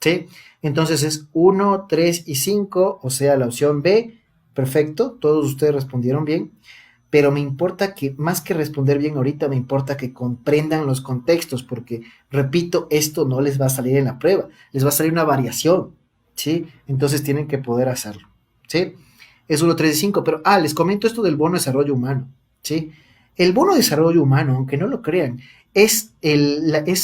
¿sí? Entonces es 1, 3 y 5, o sea, la opción B, perfecto, todos ustedes respondieron bien, pero me importa que, más que responder bien ahorita, me importa que comprendan los contextos, porque, repito, esto no les va a salir en la prueba, les va a salir una variación, ¿sí? Entonces tienen que poder hacerlo, ¿sí? Es 1, 3 y 5, pero, les comento esto del bono de desarrollo humano, ¿sí? El bono de desarrollo humano, aunque no lo crean,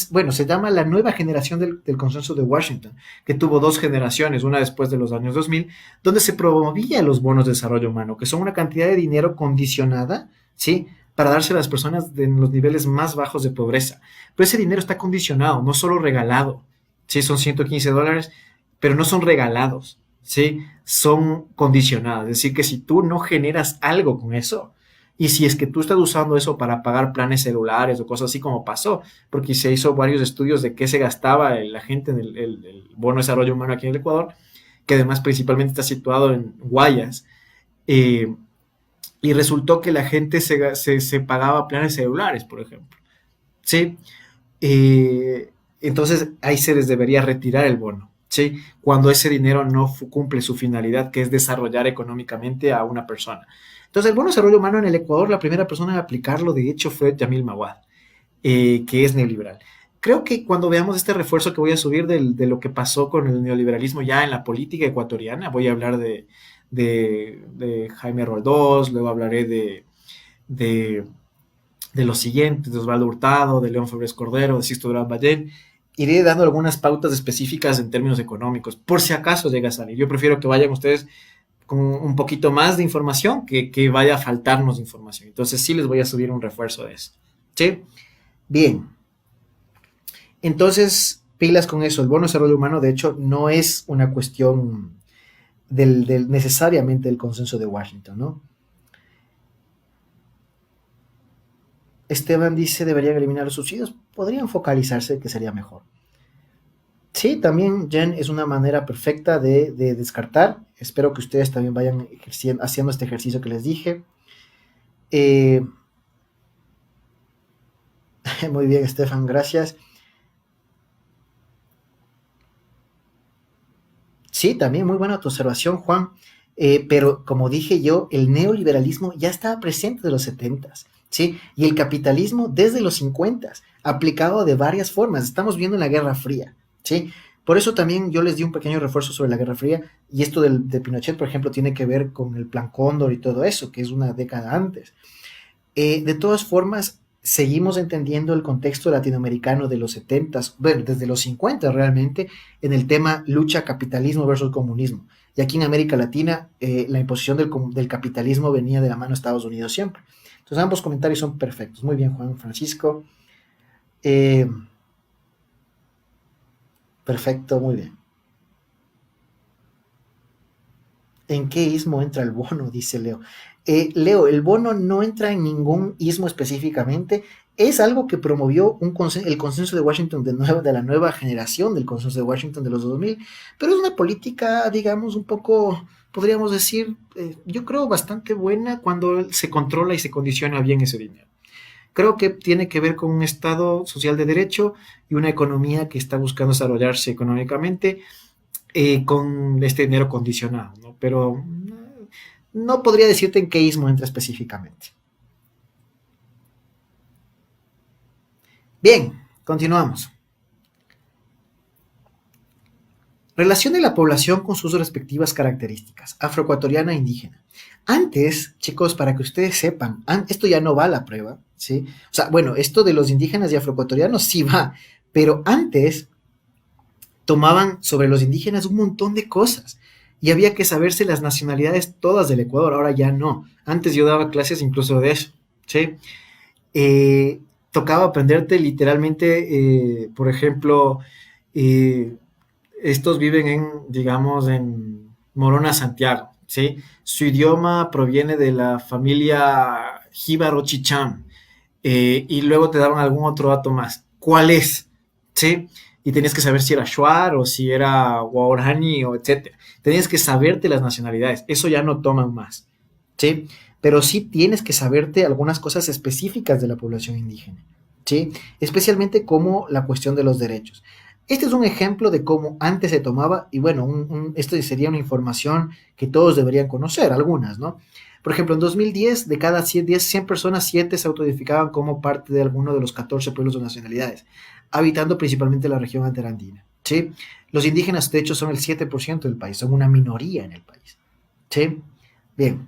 bueno, se llama la nueva generación del consenso de Washington, que tuvo dos generaciones, una después de los años 2000, donde se promovía los bonos de desarrollo humano, que son una cantidad de dinero condicionada, ¿sí? Para darse a las personas en los niveles más bajos de pobreza. Pero ese dinero está condicionado, no solo regalado, ¿sí? Son $115, pero no son regalados, ¿sí? Son condicionados. Es decir, que si tú no generas algo con eso, y si es que tú estás usando eso para pagar planes celulares o cosas así como pasó, porque se hizo varios estudios de qué se gastaba la gente en el bono de desarrollo humano aquí en el Ecuador, que además principalmente está situado en Guayas, eh, y resultó que la gente se pagaba planes celulares, por ejemplo. ¿Sí? Entonces ahí se les debería retirar el bono. ¿Sí? Cuando ese dinero no cumple su finalidad, que es desarrollar económicamente a una persona. Entonces, el bono de desarrollo humano en el Ecuador, la primera persona en aplicarlo, de hecho, fue Yamil Mawad, que es neoliberal. Creo que cuando veamos este refuerzo que voy a subir de lo que pasó con el neoliberalismo ya en la política ecuatoriana, voy a hablar de Jaime Roldós, luego hablaré de, de los siguientes, de Osvaldo Hurtado, de León Febres Cordero, de Sixto Durán Ballén. Iré dando algunas pautas específicas en términos económicos, por si acaso llega a salir. Yo prefiero que vayan ustedes con un poquito más de información que vaya a faltarnos información. Entonces sí les voy a subir un refuerzo de eso. ¿Sí? Bien. Entonces, pilas con eso. El bono de desarrollo humano, de hecho, no es una cuestión necesariamente del consenso de Washington, ¿no? Esteban dice, deberían eliminar los subsidios. Podrían focalizarse, que sería mejor. Sí, también, Jen, es una manera perfecta de descartar. Espero que ustedes también vayan haciendo este ejercicio que les dije. Eh, muy bien, Estefan, gracias. Sí, también muy buena tu observación, Juan. Pero como dije yo, el neoliberalismo ya estaba presente de los 70s, ¿sí? Y el capitalismo desde los 50s, aplicado de varias formas. Estamos viendo en la Guerra Fría, ¿sí? Por eso también yo les di un pequeño refuerzo sobre la Guerra Fría, y esto de Pinochet, por ejemplo, tiene que ver con el Plan Cóndor y todo eso, que es una década antes. De todas formas, seguimos entendiendo el contexto latinoamericano de los 70s, bueno, desde los 50 realmente, en el tema lucha capitalismo versus comunismo. Y aquí en América Latina, la imposición del capitalismo venía de la mano de Estados Unidos siempre. Entonces, ambos comentarios son perfectos. Muy bien, Juan Francisco. Eh, Perfecto, muy bien. ¿En qué ismo entra el bono? Dice Leo. Leo, el bono no entra en ningún ismo específicamente. Es algo que promovió el consenso de Washington de la nueva generación del consenso de Washington de los 2000, pero es una política, digamos, un poco, podríamos decir, yo creo bastante buena cuando se controla y se condiciona bien ese dinero. Creo que tiene que ver con un Estado social de derecho y una economía que está buscando desarrollarse económicamente con este dinero condicionado, ¿no? Pero no podría decirte en qué ismo entra específicamente. Bien, continuamos. Relación de la población con sus respectivas características, afroecuatoriana e indígena. Antes, chicos, para que ustedes sepan, esto ya no va a la prueba, ¿sí? O sea, bueno, esto de los indígenas y afroecuatorianos sí va, pero antes tomaban sobre los indígenas un montón de cosas y había que saberse las nacionalidades todas del Ecuador, ahora ya no. Antes yo daba clases incluso de eso, ¿sí? Eh, Tocaba aprenderte literalmente, por ejemplo, eh, estos viven en, digamos, en Morona, Santiago, ¿sí? Su idioma proviene de la familia Jíbaro Chichán, y luego te daban algún otro dato más. ¿Cuál es? ¿Sí? Y tenías que saber si era Shuar o si era Guarani o etcétera. Tenías que saberte las nacionalidades. Eso ya no toman más. ¿Sí? Pero sí tienes que saberte algunas cosas específicas de la población indígena. ¿Sí? Especialmente como la cuestión de los derechos. Este es un ejemplo de cómo antes se tomaba, y bueno, esto sería una información que todos deberían conocer, algunas, ¿no? Por ejemplo, en 2010, de cada 100 personas, 7 se autoidentificaban como parte de alguno de los 14 pueblos o nacionalidades, habitando principalmente la región interandina, ¿sí? Los indígenas, de hecho, son el 7% del país, son una minoría en el país, ¿sí? Bien,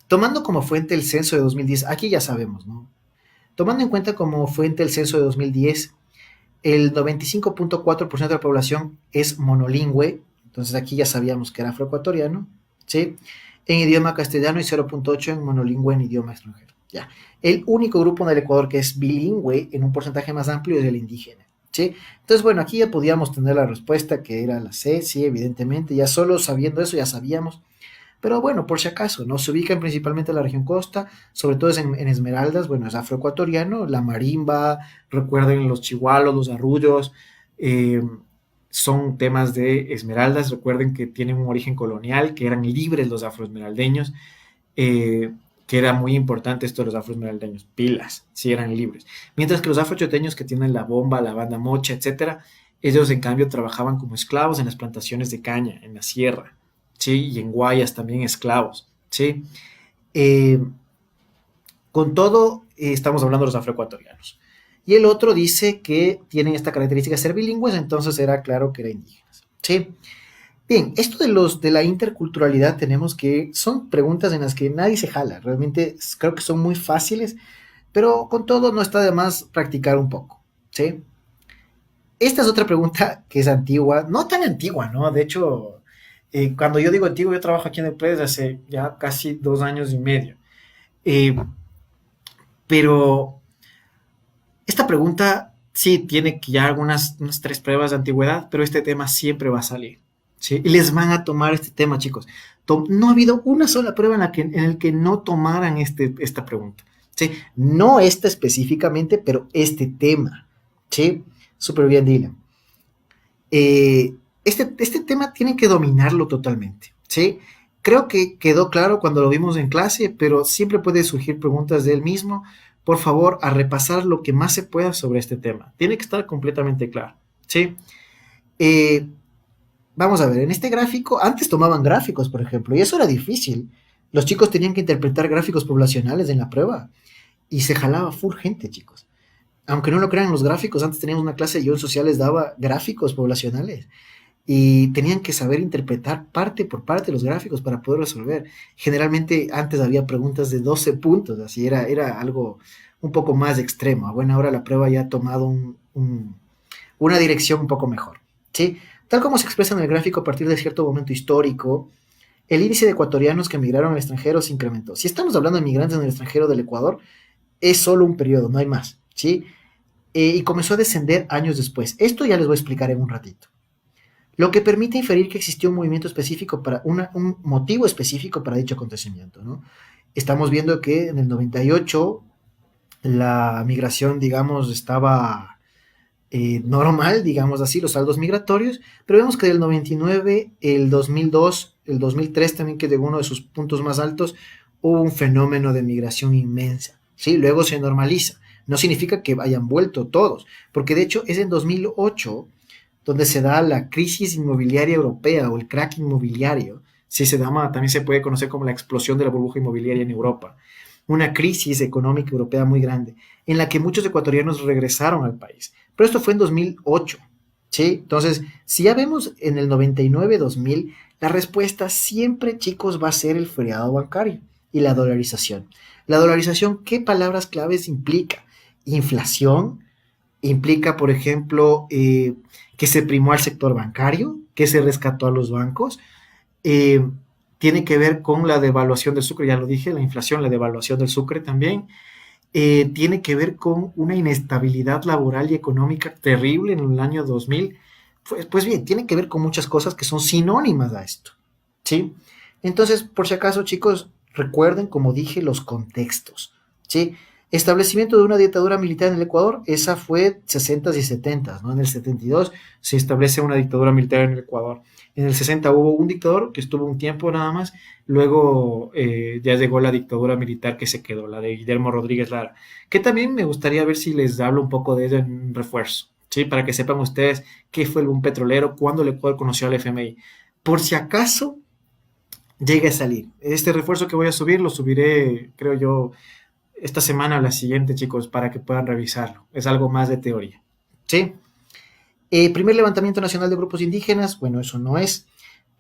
tomando como fuente el censo de 2010, aquí ya sabemos, ¿no? Tomando en cuenta como fuente el censo de 2010, el 95.4% de la población es monolingüe, entonces aquí ya sabíamos que era afroecuatoriano, ¿sí? En idioma castellano y 0.8 en monolingüe en idioma extranjero. Ya. El único grupo en el Ecuador que es bilingüe en un porcentaje más amplio es el indígena, ¿sí? Entonces, bueno, aquí ya podíamos tener la respuesta que era la C, sí, evidentemente, ya solo sabiendo eso ya sabíamos, pero bueno, por si acaso, ¿no? Se ubican principalmente en la región costa, sobre todo es en Esmeraldas, bueno, es afroecuatoriano, la marimba, recuerden los chihualos, los arrullos, eh, son temas de Esmeraldas, recuerden que tienen un origen colonial, que eran libres los afroesmeraldeños, que era muy importante esto de los afroesmeraldeños, pilas, sí eran libres. Mientras que los afrochoteños que tienen la bomba, la banda mocha, etcétera, ellos en cambio trabajaban como esclavos en las plantaciones de caña, en la sierra, ¿sí? Y en Guayas también esclavos, ¿sí? Eh, con todo, estamos hablando de los afroecuatorianos. Y el otro dice que tienen esta característica de ser bilingües, entonces era claro que eran indígenas, ¿sí? Bien, esto de la interculturalidad tenemos que, son preguntas en las que nadie se jala, realmente creo que son muy fáciles, pero con todo no está de más practicar un poco, ¿sí? Esta es otra pregunta que es antigua, no tan antigua, ¿no? De hecho, cuando yo digo antiguo, yo trabajo aquí en el empresa hace ya casi 2 años y medio. Eh, pero esta pregunta sí tiene que ya unas 3 pruebas de antigüedad, pero este tema siempre va a salir, ¿sí? Y les van a tomar este tema, chicos. No ha habido una sola prueba en el que no tomaran esta pregunta, ¿sí? No esta específicamente, pero este tema, ¿sí? Súper bien, Dylan. Este tema tienen que dominarlo totalmente, ¿sí? Creo que quedó claro cuando lo vimos en clase, pero siempre puede surgir preguntas de él mismo. Por favor, a repasar lo que más se pueda sobre este tema. Tiene que estar completamente claro, ¿sí? Eh, Vamos a ver, en este gráfico, antes tomaban gráficos, por ejemplo, y eso era difícil. Los chicos tenían que interpretar gráficos poblacionales en la prueba y se jalaba full gente, chicos. Aunque no lo crean los gráficos, antes teníamos una clase, yo en sociales daba gráficos poblacionales y tenían que saber interpretar parte por parte los gráficos para poder resolver. Generalmente antes había preguntas de 12 puntos, así era algo un poco más extremo. Bueno, ahora la prueba ya ha tomado una dirección un poco mejor, ¿sí? Tal como se expresa en el gráfico a partir de cierto momento histórico, el índice de ecuatorianos que emigraron al extranjero se incrementó. Si estamos hablando de migrantes en el extranjero del Ecuador, es solo un periodo, no hay más, ¿sí? Y comenzó a descender años después. Esto ya les voy a explicar en un ratito. Lo que permite inferir que existió un movimiento específico para un motivo específico para dicho acontecimiento, ¿no? Estamos viendo que en el 98 la migración, digamos, estaba normal, digamos así, los saldos migratorios, pero vemos que del 99, el 2002, el 2003 también, que de uno de sus puntos más altos, hubo un fenómeno de migración inmensa, ¿sí? Luego se normaliza. No significa que hayan vuelto todos, porque de hecho es en 2008 donde se da la crisis inmobiliaria europea o el crack inmobiliario, sí se llama, también se puede conocer como la explosión de la burbuja inmobiliaria en Europa, una crisis económica europea muy grande, en la que muchos ecuatorianos regresaron al país. Pero esto fue en 2008, ¿sí? Entonces, si ya vemos en el 99-2000, la respuesta siempre, chicos, va a ser el feriado bancario y la dolarización. La dolarización, ¿qué palabras claves implica? Inflación, implica, por ejemplo, que se primó al sector bancario, que se rescató a los bancos, eh, tiene que ver con la devaluación del sucre, ya lo dije, la inflación, la devaluación del sucre también, tiene que ver con una inestabilidad laboral y económica terrible en el año 2000, Pues bien, tiene que ver con muchas cosas que son sinónimas a esto, ¿sí? Entonces, por si acaso, chicos, recuerden, como dije, los contextos, ¿sí? Establecimiento de una dictadura militar en el Ecuador, esa fue 60 y 70, ¿no? En el 72 se establece una dictadura militar en el Ecuador. En el 60 hubo un dictador que estuvo un tiempo nada más, luego ya llegó la dictadura militar que se quedó, la de Guillermo Rodríguez Lara, que también me gustaría ver si les hablo un poco de ella en un refuerzo, ¿sí? Para que sepan ustedes qué fue el boom petrolero, cuándo el Ecuador conoció al FMI. Por si acaso llegue a salir. Este refuerzo que voy a subir lo subiré, creo yo, esta semana o la siguiente, chicos, para que puedan revisarlo. Es algo más de teoría. ¿Sí? Primer levantamiento nacional de grupos indígenas, bueno, eso no es.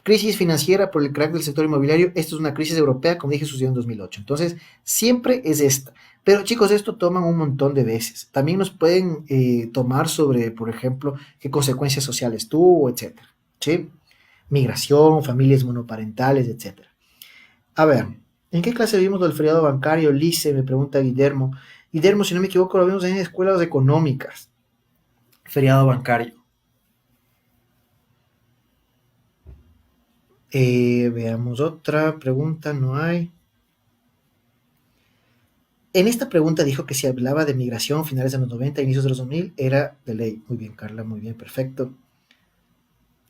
Crisis financiera por el crack del sector inmobiliario, esto es una crisis europea, como dije, sucedió en 2008. Entonces, siempre es esta. Pero chicos, esto toman un montón de veces. También nos pueden tomar sobre, por ejemplo, qué consecuencias sociales tuvo, etcétera. ¿Sí? Migración, familias monoparentales, etcétera. A ver, ¿en qué clase vimos del feriado bancario, Lice? Me pregunta Guillermo. Guillermo, si no me equivoco, lo vimos en escuelas económicas. Feriado bancario. Veamos otra pregunta, no hay. En esta pregunta dijo que si hablaba de migración finales de los 90, inicios de los 2000, era de ley. Muy bien, Carla, muy bien, perfecto.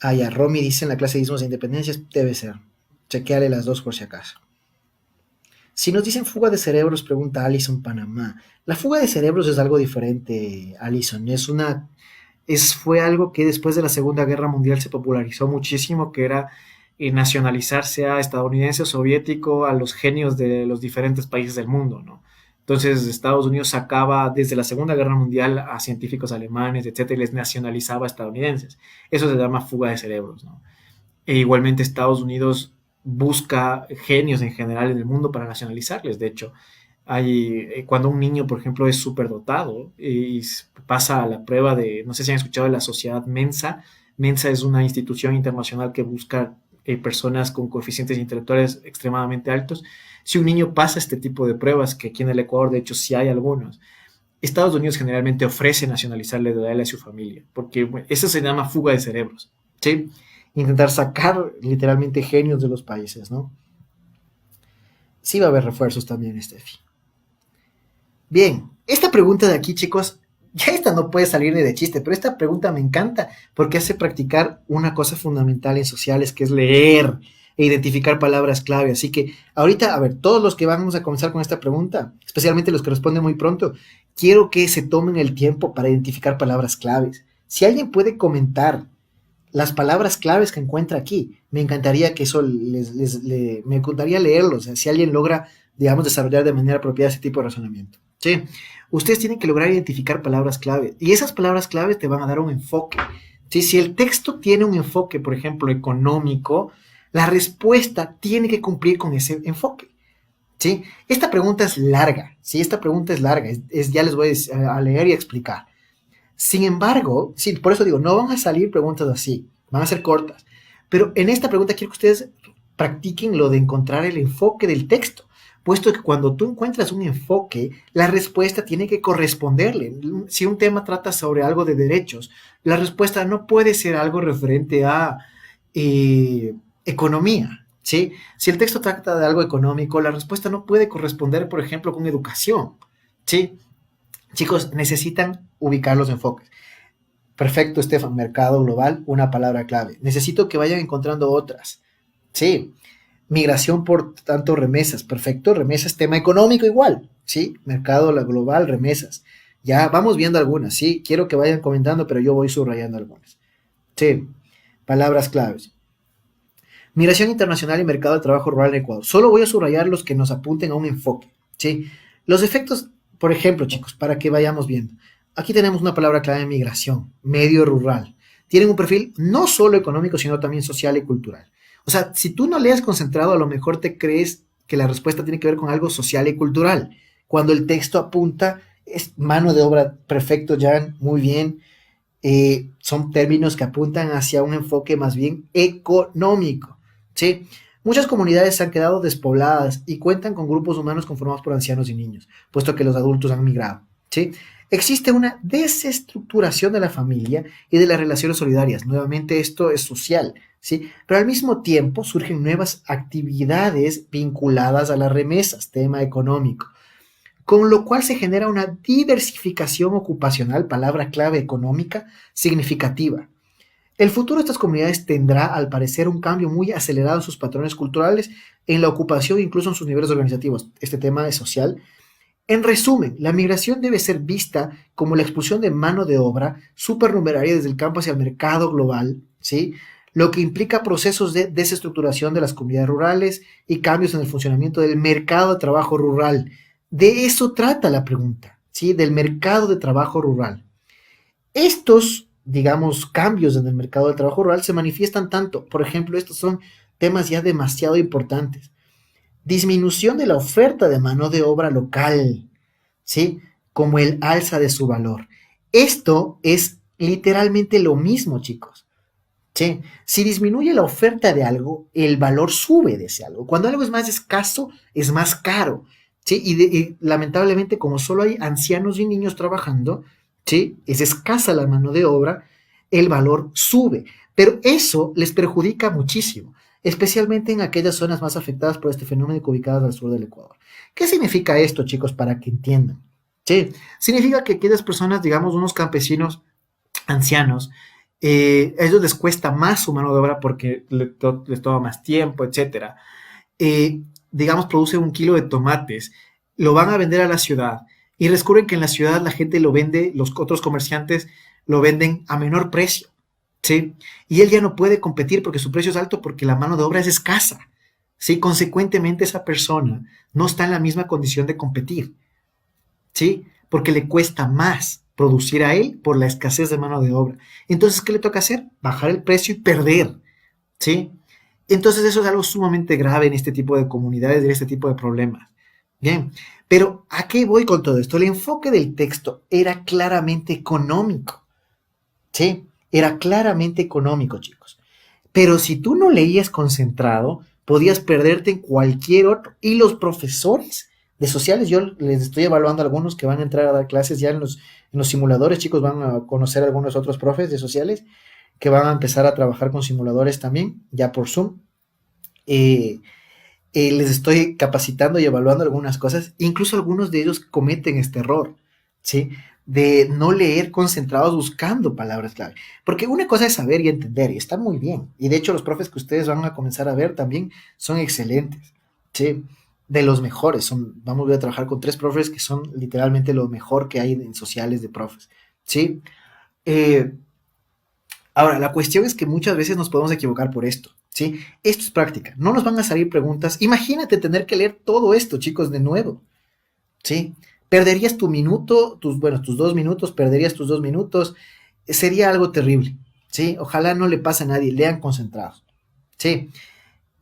Ah, ya, Romy dice en la clase de ismos e independencias, debe ser. Chequeale las dos por si acaso. Si nos dicen fuga de cerebros, pregunta Alison Panamá. La fuga de cerebros es algo diferente, Alison. Fue algo que después de la Segunda Guerra Mundial se popularizó muchísimo, que era nacionalizarse a estadounidense o soviético, a los genios de los diferentes países del mundo, ¿no? Entonces Estados Unidos sacaba desde la Segunda Guerra Mundial a científicos alemanes, etcétera, y les nacionalizaba a estadounidenses. Eso se llama fuga de cerebros, ¿no? E igualmente Estados Unidos busca genios en general en el mundo para nacionalizarles. De hecho, cuando un niño, por ejemplo, es superdotado y pasa a la prueba de, no sé si han escuchado de la sociedad Mensa. Mensa es una institución internacional que busca personas con coeficientes intelectuales extremadamente altos. Si un niño pasa este tipo de pruebas, que aquí en el Ecuador de hecho sí hay algunos, Estados Unidos generalmente ofrece nacionalizarle de él a su familia, porque bueno, eso se llama fuga de cerebros, ¿sí? Intentar sacar literalmente genios de los países, ¿no? Sí va a haber refuerzos también, Steffi. Bien, esta pregunta de aquí, chicos, ya esta no puede salir ni de chiste, pero esta pregunta me encanta porque hace practicar una cosa fundamental en sociales, que es leer e identificar palabras clave. Así que ahorita, a ver, todos los que vamos a comenzar con esta pregunta, especialmente los que responden muy pronto, quiero que se tomen el tiempo para identificar palabras claves. Si alguien puede comentar las palabras claves que encuentra aquí, me encantaría que eso me encantaría leerlos, o sea, si alguien logra, digamos, desarrollar de manera apropiada ese tipo de razonamiento. Sí, ustedes tienen que lograr identificar palabras clave y esas palabras claves te van a dar un enfoque. ¿Sí? Si el texto tiene un enfoque, por ejemplo, económico, la respuesta tiene que cumplir con ese enfoque. ¿Sí? Esta pregunta es larga, ¿sí? Esta pregunta es larga, ya les voy a leer y a explicar. Sin embargo, sí, por eso digo, no van a salir preguntas así, van a ser cortas. Pero en esta pregunta quiero que ustedes practiquen lo de encontrar el enfoque del texto, puesto que cuando tú encuentras un enfoque, la respuesta tiene que corresponderle. Si un tema trata sobre algo de derechos, la respuesta no puede ser algo referente a economía, ¿sí? Si el texto trata de algo económico, la respuesta no puede corresponder, por ejemplo, con educación, ¿sí? Chicos, necesitan ubicar los enfoques. Perfecto, Estefan. Mercado global, una palabra clave. Necesito que vayan encontrando otras. Sí. Migración, por tanto, remesas. Perfecto, remesas, tema económico igual. Sí. Mercado global, remesas. Ya vamos viendo algunas. Sí. Quiero que vayan comentando, pero yo voy subrayando algunas. Sí. Palabras claves. Migración internacional y mercado de trabajo rural en Ecuador. Solo voy a subrayar los que nos apunten a un enfoque. ¿Sí? Los efectos, por ejemplo, chicos, para que vayamos viendo. Aquí tenemos una palabra clave: migración, medio rural. Tienen un perfil no solo económico, sino también social y cultural. O sea, si tú no leas concentrado, a lo mejor te crees que la respuesta tiene que ver con algo social y cultural. Cuando el texto apunta, es mano de obra. Perfecto, Jan, muy bien. Son términos que apuntan hacia un enfoque más bien económico. ¿Sí? Muchas comunidades se han quedado despobladas y cuentan con grupos humanos conformados por ancianos y niños, puesto que los adultos han migrado. ¿Sí? Existe una desestructuración de la familia y de las relaciones solidarias. Nuevamente esto es social, ¿sí? Pero al mismo tiempo surgen nuevas actividades vinculadas a las remesas, tema económico, con lo cual se genera una diversificación ocupacional, palabra clave económica, significativa. El futuro de estas comunidades tendrá, al parecer, un cambio muy acelerado en sus patrones culturales, en la ocupación, incluso en sus niveles organizativos. Este tema es social. En resumen, la migración debe ser vista como la expulsión de mano de obra supernumeraria desde el campo hacia el mercado global, ¿sí? Lo que implica procesos de desestructuración de las comunidades rurales y cambios en el funcionamiento del mercado de trabajo rural. De eso trata la pregunta, ¿sí? Del mercado de trabajo rural. Estos, digamos, cambios en el mercado de trabajo rural se manifiestan tanto, por ejemplo, estos son temas ya demasiado importantes. Disminución de la oferta de mano de obra local, ¿sí? Como el alza de su valor. Esto es literalmente lo mismo, chicos. ¿Sí? Si disminuye la oferta de algo, el valor sube de ese algo. Cuando algo es más escaso, es más caro. ¿Sí? Y lamentablemente, como solo hay ancianos y niños trabajando, ¿sí? Es escasa la mano de obra, el valor sube. Pero eso les perjudica muchísimo, especialmente en aquellas zonas más afectadas por este fenómeno ubicadas al sur del Ecuador. ¿Qué significa esto, chicos, para que entiendan? ¿Sí? Significa que aquellas personas, digamos, unos campesinos ancianos, a ellos les cuesta más su mano de obra porque les toma más tiempo, etcétera. Digamos, producen 1 kilo de tomates, lo van a vender a la ciudad y descubren que en la ciudad la gente lo vende, los otros comerciantes lo venden a menor precio, ¿sí? Y él ya no puede competir porque su precio es alto porque la mano de obra es escasa, ¿sí? Consecuentemente esa persona no está en la misma condición de competir, ¿sí? Porque le cuesta más producir a él por la escasez de mano de obra. Entonces, ¿qué le toca hacer? Bajar el precio y perder, ¿sí? Entonces, eso es algo sumamente grave en este tipo de comunidades, en este tipo de problemas. Bien, pero ¿a qué voy con todo esto? El enfoque del texto era claramente económico, ¿sí? Era claramente económico, chicos. Pero si tú no leías concentrado, podías perderte en cualquier otro. Y los profesores de sociales, yo les estoy evaluando a algunos que van a entrar a dar clases ya en los simuladores, chicos, van a conocer a algunos otros profes de sociales que van a empezar a trabajar con simuladores también, ya por Zoom. Eh, Les estoy capacitando y evaluando algunas cosas, incluso algunos de ellos cometen este error, ¿sí? De no leer concentrados buscando palabras clave. Porque una cosa es saber y entender, y está muy bien. Y de hecho los profes que ustedes van a comenzar a ver también son excelentes, ¿sí? De los mejores. Vamos a trabajar con 3 profes que son literalmente lo mejor que hay en sociales de profes, ¿sí? Eh, Ahora, la cuestión es que muchas veces nos podemos equivocar por esto, ¿sí? Esto es práctica, no nos van a salir preguntas. Imagínate tener que leer todo esto, chicos, de nuevo, ¿sí? Perderías tu minuto, tus 2 minutos, perderías tus 2 minutos, sería algo terrible, ¿sí? Ojalá no le pase a nadie, lean concentrados, ¿sí?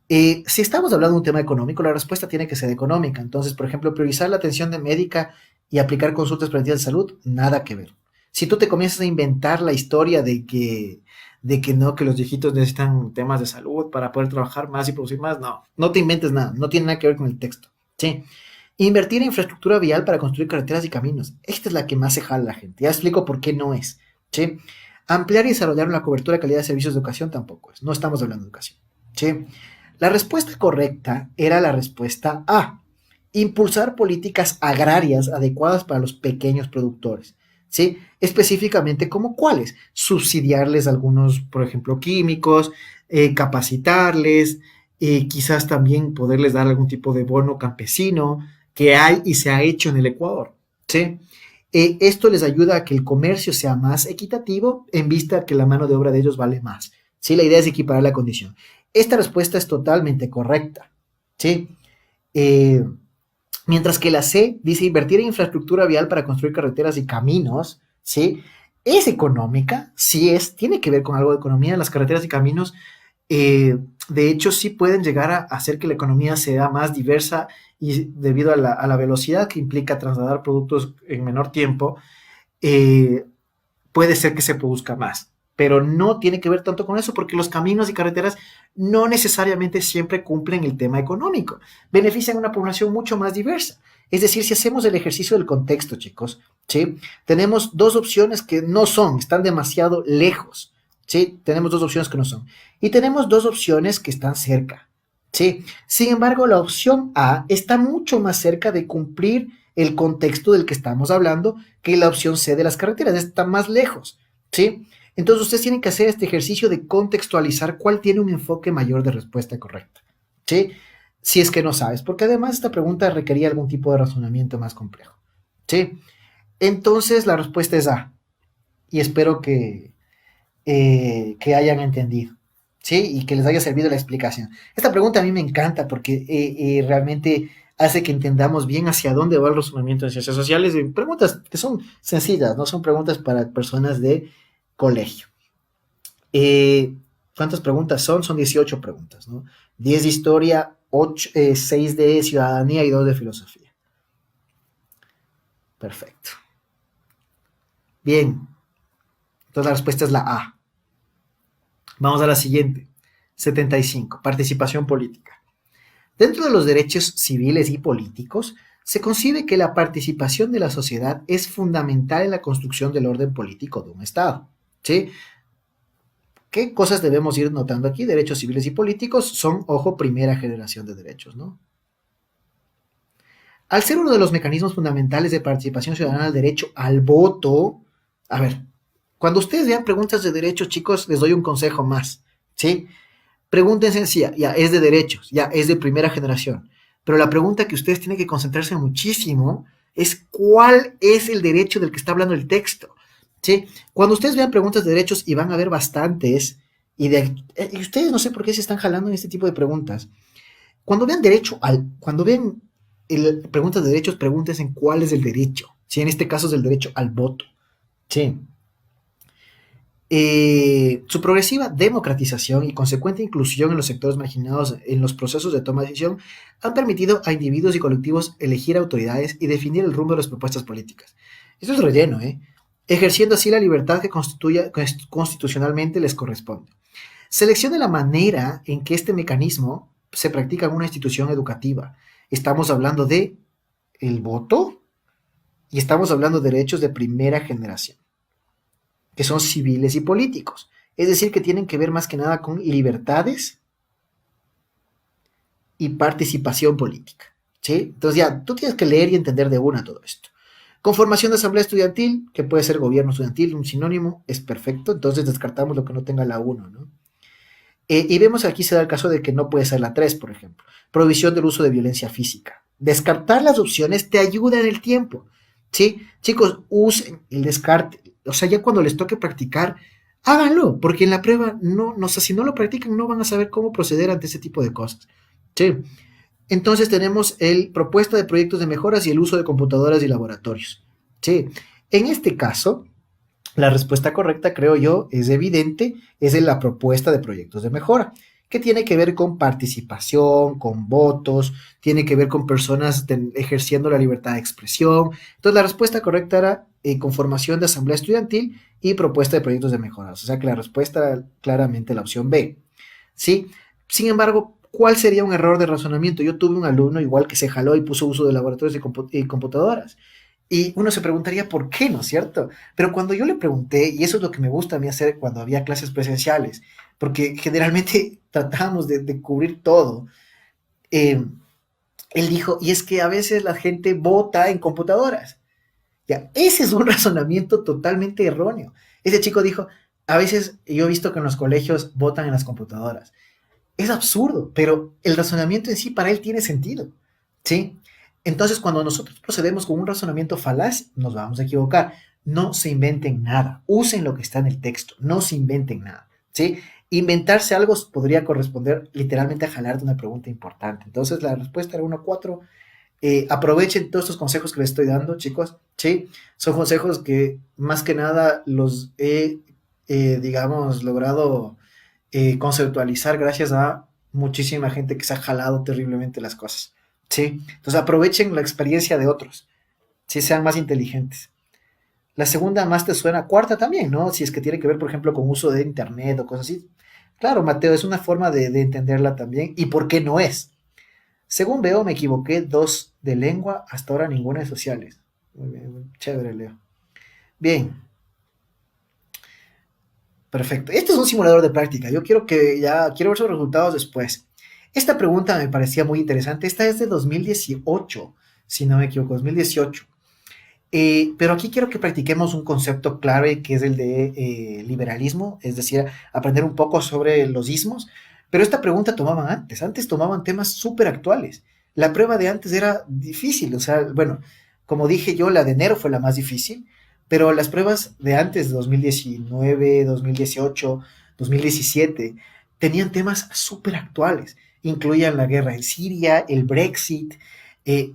Si estamos hablando de un tema económico, la respuesta tiene que ser económica. Entonces, por ejemplo, priorizar la atención de médica y aplicar consultas preventivas de salud, nada que ver. Si tú te comienzas a inventar la historia de que no, que los viejitos necesitan temas de salud para poder trabajar más y producir más, no, no te inventes nada, no tiene nada que ver con el texto. Sí. Invertir en infraestructura vial para construir carreteras y caminos. Esta es la que más se jala a la gente. Ya explico por qué no es. ¿Sí? Ampliar y desarrollar una cobertura de calidad de servicios de educación tampoco es. No estamos hablando de educación. ¿Sí? La respuesta correcta era la respuesta A. Impulsar políticas agrarias adecuadas para los pequeños productores. ¿Sí? Específicamente como cuáles. Subsidiarles algunos, por ejemplo, químicos, capacitarles, quizás también poderles dar algún tipo de bono campesino que hay y se ha hecho en el Ecuador. ¿Sí? Esto les ayuda a que el comercio sea más equitativo en vista que la mano de obra de ellos vale más. ¿Sí? La idea es equiparar la condición. Esta respuesta es totalmente correcta. ¿Sí? Mientras que la C dice invertir en infraestructura vial para construir carreteras y caminos, ¿sí? Es económica, sí es, tiene que ver con algo de economía. Las carreteras y caminos, de hecho, sí pueden llegar a hacer que la economía sea más diversa y debido a la velocidad que implica trasladar productos en menor tiempo, puede ser que se produzca más, pero no tiene que ver tanto con eso porque los caminos y carreteras no necesariamente siempre cumplen el tema económico, benefician a una población mucho más diversa. Es decir, si hacemos el ejercicio del contexto, chicos, ¿sí? Tenemos dos opciones que no son, están demasiado lejos, ¿sí? Tenemos dos opciones que no son. Y tenemos dos opciones que están cerca, ¿sí? Sin embargo, la opción A está mucho más cerca de cumplir el contexto del que estamos hablando que la opción C de las carreteras, está más lejos, ¿sí? Entonces ustedes tienen que hacer este ejercicio de contextualizar cuál tiene un enfoque mayor de respuesta correcta, ¿sí? Si es que no sabes, porque además esta pregunta requería algún tipo de razonamiento más complejo, ¿sí? Entonces la respuesta es A, y espero que hayan entendido, ¿sí? Y que les haya servido la explicación. Esta pregunta a mí me encanta porque realmente hace que entendamos bien hacia dónde va el razonamiento en ciencias sociales. Y preguntas que son sencillas, no son preguntas para personas de colegio. Eh, ¿Cuántas preguntas son? Son 18 preguntas, ¿no? 10 de historia, 6 de ciudadanía y 2 de filosofía. Perfecto. Bien, entonces la respuesta es la A. Vamos a la siguiente. 75. Participación política. Dentro de los derechos civiles y políticos, se concibe que la participación de la sociedad es fundamental en la construcción del orden político de un Estado, ¿sí? ¿Qué cosas debemos ir notando aquí? Derechos civiles y políticos son, ojo, primera generación de derechos, ¿no? Al ser uno de los mecanismos fundamentales de participación ciudadana el derecho al voto, a ver, cuando ustedes vean preguntas de derechos, chicos, les doy un consejo más, ¿sí? Pregúntense si ya es de derechos, ya es de primera generación. Pero la pregunta que ustedes tienen que concentrarse muchísimo es cuál es el derecho del que está hablando el texto. ¿Sí? Cuando ustedes vean preguntas de derechos, y van a ver bastantes, y ustedes no sé por qué se están jalando en este tipo de preguntas. Cuando vean preguntas de derechos, pregúntense en cuál es el derecho. ¿Sí? En este caso es el derecho al voto. ¿Sí? Su progresiva democratización y consecuente inclusión en los sectores marginados en los procesos de toma de decisión han permitido a individuos y colectivos elegir autoridades y definir el rumbo de las propuestas políticas. Esto es relleno, ¿eh? Ejerciendo así la libertad que constitucionalmente les corresponde. Seleccione la manera en que este mecanismo se practica en una institución educativa. Estamos hablando de el voto y estamos hablando de derechos de primera generación, que son civiles y políticos. Es decir, que tienen que ver más que nada con libertades y participación política. ¿Sí? Entonces ya, tú tienes que leer y entender de una todo esto. Conformación de asamblea estudiantil, que puede ser gobierno estudiantil, un sinónimo, es perfecto. Entonces descartamos lo que no tenga la 1, ¿no? Y vemos que aquí se da el caso de que no puede ser la 3, por ejemplo. Prohibición del uso de violencia física. Descartar las opciones te ayuda en el tiempo. ¿Sí? Chicos, usen el descarte. O sea, ya cuando les toque practicar, háganlo, porque en la prueba no, si no lo practican, no van a saber cómo proceder ante ese tipo de cosas. ¿Sí? Entonces tenemos el propuesta de proyectos de mejoras y el uso de computadoras y laboratorios. ¿Sí? En este caso, la respuesta correcta, creo yo, es evidente, es en la propuesta de proyectos de mejora, que tiene que ver con participación, con votos, tiene que ver con personas ejerciendo la libertad de expresión. Entonces, la respuesta correcta era conformación de asamblea estudiantil y propuesta de proyectos de mejora. O sea que la respuesta era claramente la opción B. ¿Sí? Sin embargo, ¿cuál sería un error de razonamiento? Yo tuve un alumno igual que se jaló y puso uso de laboratorios y computadoras. Y uno se preguntaría por qué, ¿no es cierto? Pero cuando yo le pregunté, y eso es lo que me gusta a mí hacer cuando había clases presenciales, porque generalmente tratábamos de cubrir todo, eh, él dijo, y es que a veces la gente vota en computadoras. Ya, ese es un razonamiento totalmente erróneo. Ese chico dijo, a veces yo he visto que en los colegios votan en las computadoras. Es absurdo, pero el razonamiento en sí para él tiene sentido, ¿sí? Entonces, cuando nosotros procedemos con un razonamiento falaz, nos vamos a equivocar. No se inventen nada, usen lo que está en el texto, no se inventen nada, ¿sí? Inventarse algo podría corresponder literalmente a jalar de una pregunta importante. Entonces, la respuesta era 1-4. Aprovechen todos estos consejos que les estoy dando, chicos, ¿sí? Son consejos que más que nada los he, digamos, logrado conceptualizar gracias a muchísima gente que se ha jalado terriblemente las cosas, ¿sí? Entonces aprovechen la experiencia de otros, ¿sí? Sean más inteligentes. La segunda más te suena, cuarta también, ¿no? Si es que tiene que ver, por ejemplo, con uso de internet o cosas así. Claro, Mateo, es una forma de entenderla también. ¿Y por qué no es? Según veo, me equivoqué, dos de lengua, hasta ahora ninguna de sociales. Muy bien, muy chévere, Leo. Bien, perfecto. Este es un simulador de práctica. Yo quiero ver sus resultados después. Esta pregunta me parecía muy interesante. Esta es de 2018, si no me equivoco, 2018. Pero aquí quiero que practiquemos un concepto clave que es el de liberalismo, es decir, aprender un poco sobre los ismos. Pero esta pregunta tomaban antes tomaban temas súper actuales. La prueba de antes era difícil, o sea, bueno, como dije yo, la de enero fue la más difícil, pero las pruebas de antes, de 2019, 2018, 2017, tenían temas súper actuales. Incluían la guerra en Siria, el Brexit,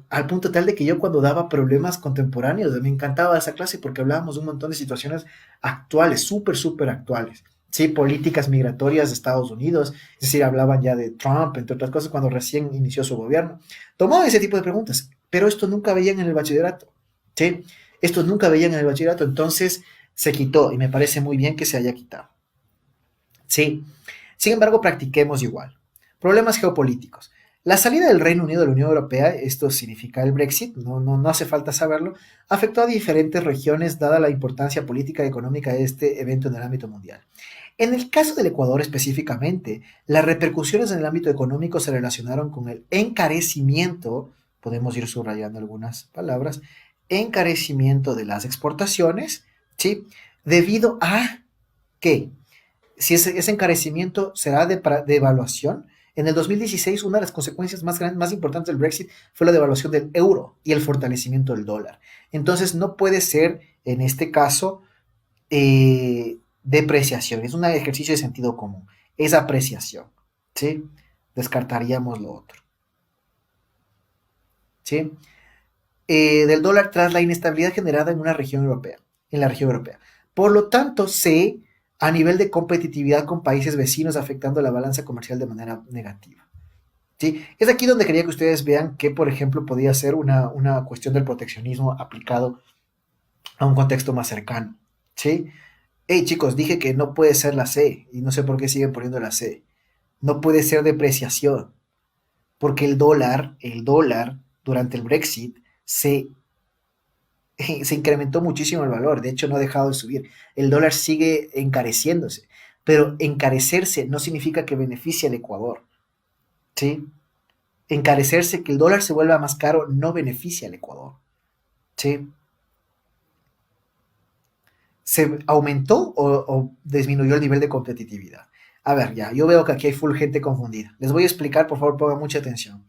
al punto tal de que yo cuando daba problemas contemporáneos, me encantaba esa clase porque hablábamos de un montón de situaciones actuales, súper, súper actuales. Sí, políticas migratorias de Estados Unidos, es decir, hablaban ya de Trump, entre otras cosas, cuando recién inició su gobierno. Tomaba ese tipo de preguntas, pero esto nunca veían en el bachillerato. Sí, estos nunca veían en el bachillerato, entonces se quitó y me parece muy bien que se haya quitado. Sí, sin embargo, practiquemos igual. Problemas geopolíticos. La salida del Reino Unido de la Unión Europea, esto significa el Brexit, no hace falta saberlo, afectó a diferentes regiones dada la importancia política y económica de este evento en el ámbito mundial. En el caso del Ecuador específicamente, las repercusiones en el ámbito económico se relacionaron con el encarecimiento, podemos ir subrayando algunas palabras, encarecimiento de las exportaciones, ¿sí? Debido a que si ese encarecimiento será de evaluación, en el 2016 una de las consecuencias más importantes del Brexit fue la devaluación del euro y el fortalecimiento del dólar. Entonces no puede ser, en este caso, depreciación, es un ejercicio de sentido común, es apreciación, ¿sí? Descartaríamos lo otro, ¿sí? Del dólar tras la inestabilidad generada en una región europea, en la región europea. Por lo tanto, se a nivel de competitividad con países vecinos afectando la balanza comercial de manera negativa. ¿Sí? Es aquí donde quería que ustedes vean que, por ejemplo, podía ser una cuestión del proteccionismo aplicado a un contexto más cercano. ¿Sí? Hey chicos, dije que no puede ser la C y no sé por qué siguen poniendo la C. No puede ser depreciación, porque el dólar durante el Brexit se se incrementó muchísimo el valor, de hecho no ha dejado de subir. El dólar sigue encareciéndose, pero encarecerse no significa que beneficie al Ecuador, ¿sí? Encarecerse, que el dólar se vuelva más caro, no beneficia al Ecuador, ¿sí? ¿Se aumentó o disminuyó el nivel de competitividad? A ver, ya, yo veo que aquí hay full gente confundida. Les voy a explicar, por favor, pongan mucha atención.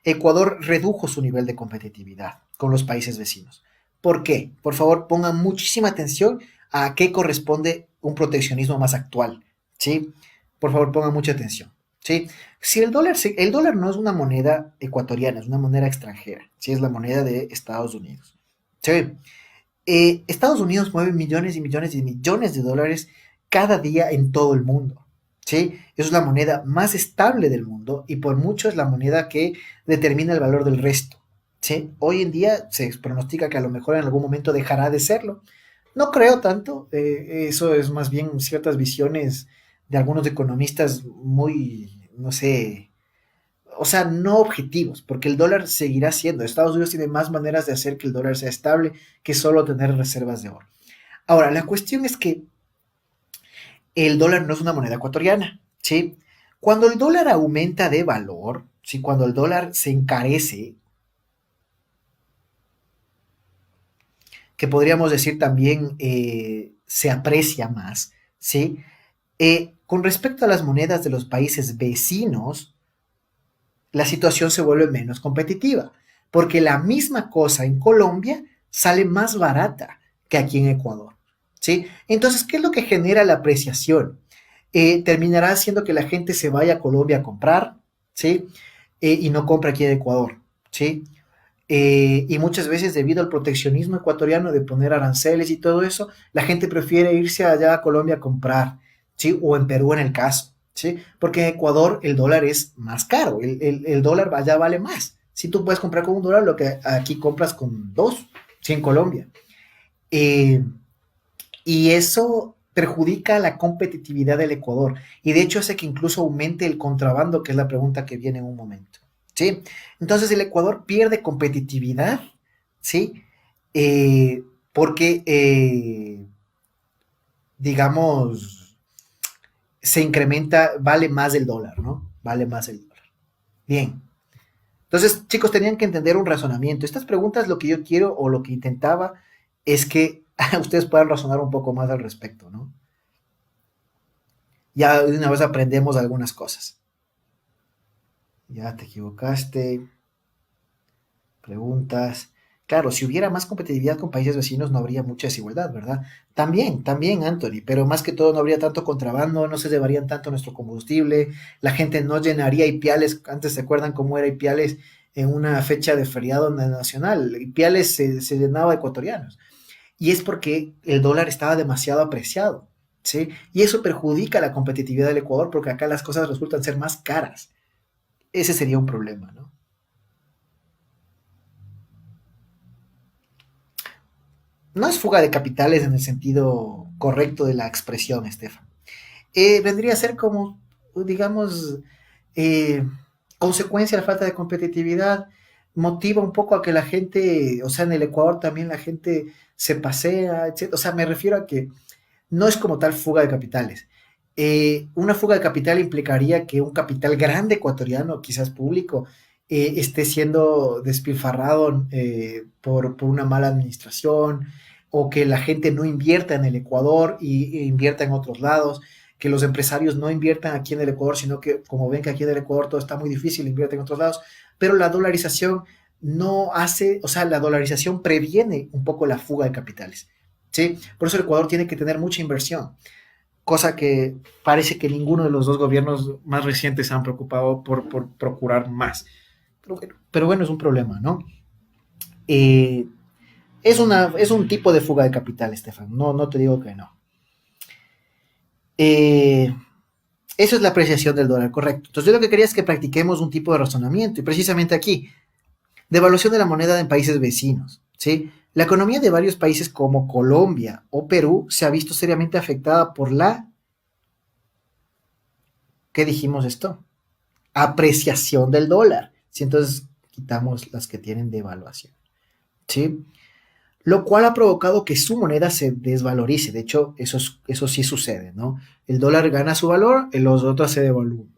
Ecuador redujo su nivel de competitividad con los países vecinos. ¿Por qué? Por favor, pongan muchísima atención a qué corresponde un proteccionismo más actual, ¿sí? Por favor, pongan mucha atención, ¿sí? Si el dólar no es una moneda ecuatoriana, es una moneda extranjera, ¿sí? Es la moneda de Estados Unidos, ¿sí? Estados Unidos mueve millones y millones y millones de dólares cada día en todo el mundo, ¿sí? Es la moneda más estable del mundo y por mucho es la moneda que determina el valor del resto, ¿sí? Hoy en día se pronostica que a lo mejor en algún momento dejará de serlo. No creo tanto, eso es más bien ciertas visiones de algunos economistas muy, no sé, o sea, no objetivos, porque el dólar seguirá siendo. Estados Unidos tiene más maneras de hacer que el dólar sea estable que solo tener reservas de oro. Ahora, la cuestión es que el dólar no es una moneda ecuatoriana, ¿sí? Cuando el dólar aumenta de valor, ¿sí? Cuando el dólar se encarece, que podríamos decir también se aprecia más, ¿sí? Con respecto a las monedas de los países vecinos, la situación se vuelve menos competitiva, porque la misma cosa en Colombia sale más barata que aquí en Ecuador, ¿sí? Entonces, ¿qué es lo que genera la apreciación? Terminará haciendo que la gente se vaya a Colombia a comprar, ¿sí? Y no compra aquí en Ecuador, ¿sí? Y muchas veces debido al proteccionismo ecuatoriano de poner aranceles y todo eso, la gente prefiere irse allá a Colombia a comprar, ¿sí? O en Perú en el caso, ¿sí? Porque en Ecuador el dólar es más caro, el dólar allá vale más. Si tú puedes comprar con $1 lo que aquí compras con dos, ¿sí? En Colombia. Eh, y eso perjudica la competitividad del Ecuador. Y de hecho hace que incluso aumente el contrabando, que es la pregunta que viene en un momento. ¿Sí? Entonces el Ecuador pierde competitividad, ¿sí? Porque, digamos, se incrementa, vale más el dólar, ¿no? Vale más el dólar. Bien. Entonces, chicos, tenían que entender un razonamiento. Estas preguntas, lo que yo quiero o lo que intentaba es que ustedes puedan razonar un poco más al respecto, ¿no? Ya de una vez aprendemos algunas cosas. Ya te equivocaste. Preguntas. Claro, si hubiera más competitividad con países vecinos no habría mucha desigualdad, ¿verdad? También, Anthony, pero más que todo no habría tanto contrabando, no se llevarían tanto nuestro combustible, la gente no llenaría Ipiales, antes se acuerdan cómo era Ipiales en una fecha de feriado nacional, Ipiales se llenaba de ecuatorianos, y es porque el dólar estaba demasiado apreciado, ¿sí? Y eso perjudica la competitividad del Ecuador porque acá las cosas resultan ser más caras. Ese sería un problema, ¿no? No es fuga de capitales en el sentido correcto de la expresión, Estefan. Vendría a ser como, digamos, eh, consecuencia de la falta de competitividad, motiva un poco a que la gente, o sea, en el Ecuador también la gente se pasea, etc. O sea, me refiero a que no es como tal fuga de capitales. Una fuga de capital implicaría que un capital grande ecuatoriano, quizás público, esté siendo despilfarrado por una mala administración o que la gente no invierta en el Ecuador e invierta en otros lados, que los empresarios no inviertan aquí en el Ecuador, sino que como ven que aquí en el Ecuador todo está muy difícil, invierten en otros lados, pero la dolarización no hace, o sea, la dolarización previene un poco la fuga de capitales. ¿Sí? Por eso el Ecuador tiene que tener mucha inversión, cosa que parece que ninguno de los dos gobiernos más recientes se han preocupado por procurar más. Pero bueno, es un problema, ¿no? Eh, es un tipo de fuga de capital, Estefan, no te digo que no. Eh, Eso es la apreciación del dólar, correcto. Entonces yo lo que quería es que practiquemos un tipo de razonamiento y precisamente aquí, devaluación de la moneda en países vecinos, ¿sí? La economía de varios países como Colombia o Perú se ha visto seriamente afectada por la, ¿qué dijimos esto? Apreciación del dólar. ¿Sí? Entonces quitamos las que tienen devaluación, ¿sí? Lo cual ha provocado que su moneda se desvalorice. De hecho, eso sí sucede, ¿no? El dólar gana su valor, los otros se devalúan.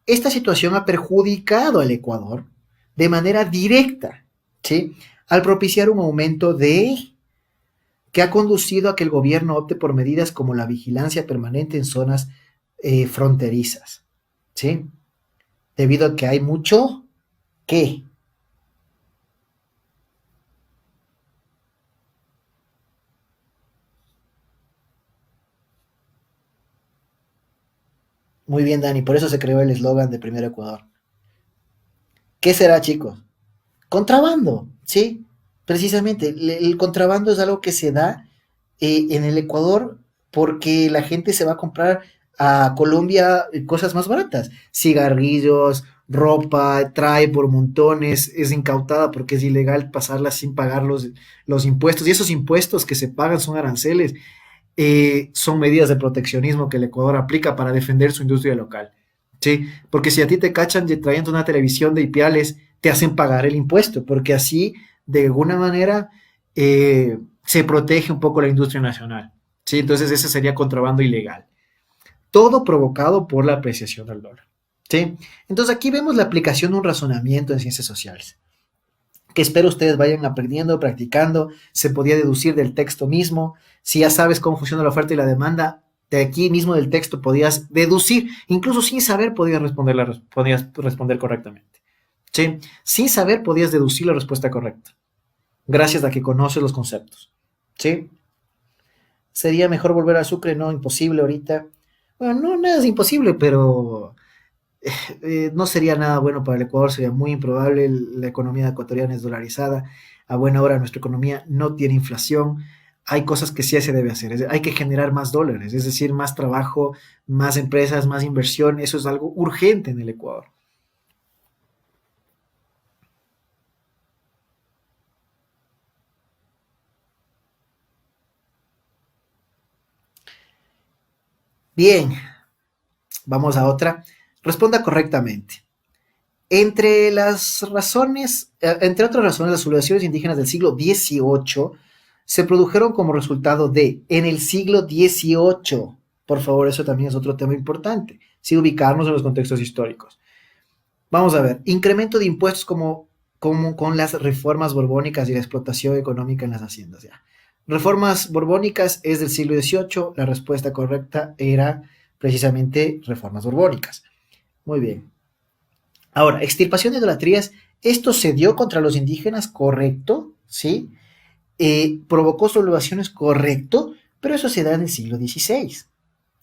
Esta situación ha perjudicado al Ecuador de manera directa, ¿sí? Al propiciar un aumento de que ha conducido a que el gobierno opte por medidas como la vigilancia permanente en zonas fronterizas, ¿sí? Debido a que hay mucho que. Muy bien, Dani, por eso se creó el eslogan de Primero Ecuador. ¿Qué será, chicos? Contrabando, ¿sí? Precisamente, el contrabando es algo que se da en el Ecuador porque la gente se va a comprar a Colombia cosas más baratas, cigarrillos, ropa, trae por montones, es incautada porque es ilegal pasarla sin pagar los impuestos y esos impuestos que se pagan son aranceles, son medidas de proteccionismo que el Ecuador aplica para defender su industria local. ¿Sí? Porque si a ti te cachan trayendo una televisión de Ipiales, te hacen pagar el impuesto, porque así, de alguna manera, se protege un poco la industria nacional. ¿Sí? Entonces ese sería contrabando ilegal. Todo provocado por la apreciación del dólar. ¿Sí? Entonces aquí vemos la aplicación de un razonamiento en ciencias sociales que espero ustedes vayan aprendiendo, practicando, se podía deducir del texto mismo, si ya sabes cómo funciona la oferta y la demanda, de aquí mismo del texto podías deducir, incluso sin saber podías responder correctamente. ¿Sí? Sin saber podías deducir la respuesta correcta, gracias a que conoces los conceptos. ¿Sí? Sería mejor volver a Sucre, no, imposible ahorita. Bueno, no, nada es imposible, pero no sería nada bueno para el Ecuador, sería muy improbable. La economía ecuatoriana es dolarizada. A buena hora nuestra economía no tiene inflación. Hay cosas que sí se debe hacer. Hay que generar más dólares, es decir, más trabajo, más empresas, más inversión. Eso es algo urgente en el Ecuador. Bien, vamos a otra. Responda correctamente. Entre las razones, entre otras razones, las civilizaciones indígenas del siglo XVIII se produjeron como resultado de, en el siglo XVIII, por favor, eso también es otro tema importante, sí ubicarnos en los contextos históricos. Vamos a ver, incremento de impuestos como con las reformas borbónicas y la explotación económica en las haciendas. Ya. Reformas borbónicas es del siglo XVIII, la respuesta correcta era precisamente reformas borbónicas. Muy bien. Ahora, extirpación de idolatrías, esto se dio contra los indígenas, correcto, ¿sí? Provocó sublevaciones, correcto, pero eso se da en el siglo XVI,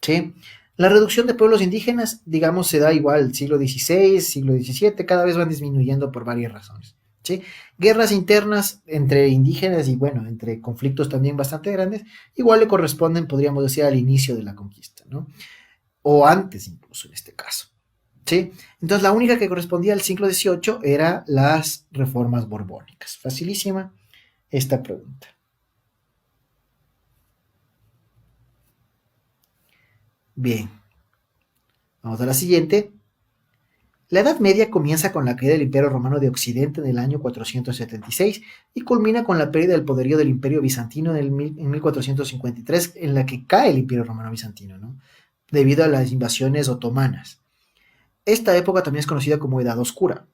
¿sí? La reducción de pueblos indígenas, digamos, se da igual siglo XVI, siglo XVII, cada vez van disminuyendo por varias razones, ¿sí? Guerras internas entre indígenas y, bueno, entre conflictos también bastante grandes, igual le corresponden, podríamos decir, al inicio de la conquista, ¿no? O antes incluso en este caso. ¿Sí? Entonces la única que correspondía al siglo XVIII era las reformas borbónicas. Facilísima esta pregunta. Bien, vamos a la siguiente. La Edad Media comienza con la caída del Imperio Romano de Occidente en el año 476 y culmina con la pérdida del poderío del Imperio Bizantino en 1453, en la que cae el Imperio Romano Bizantino, ¿no? Debido a las invasiones otomanas. Esta época también es conocida como Edad Oscura.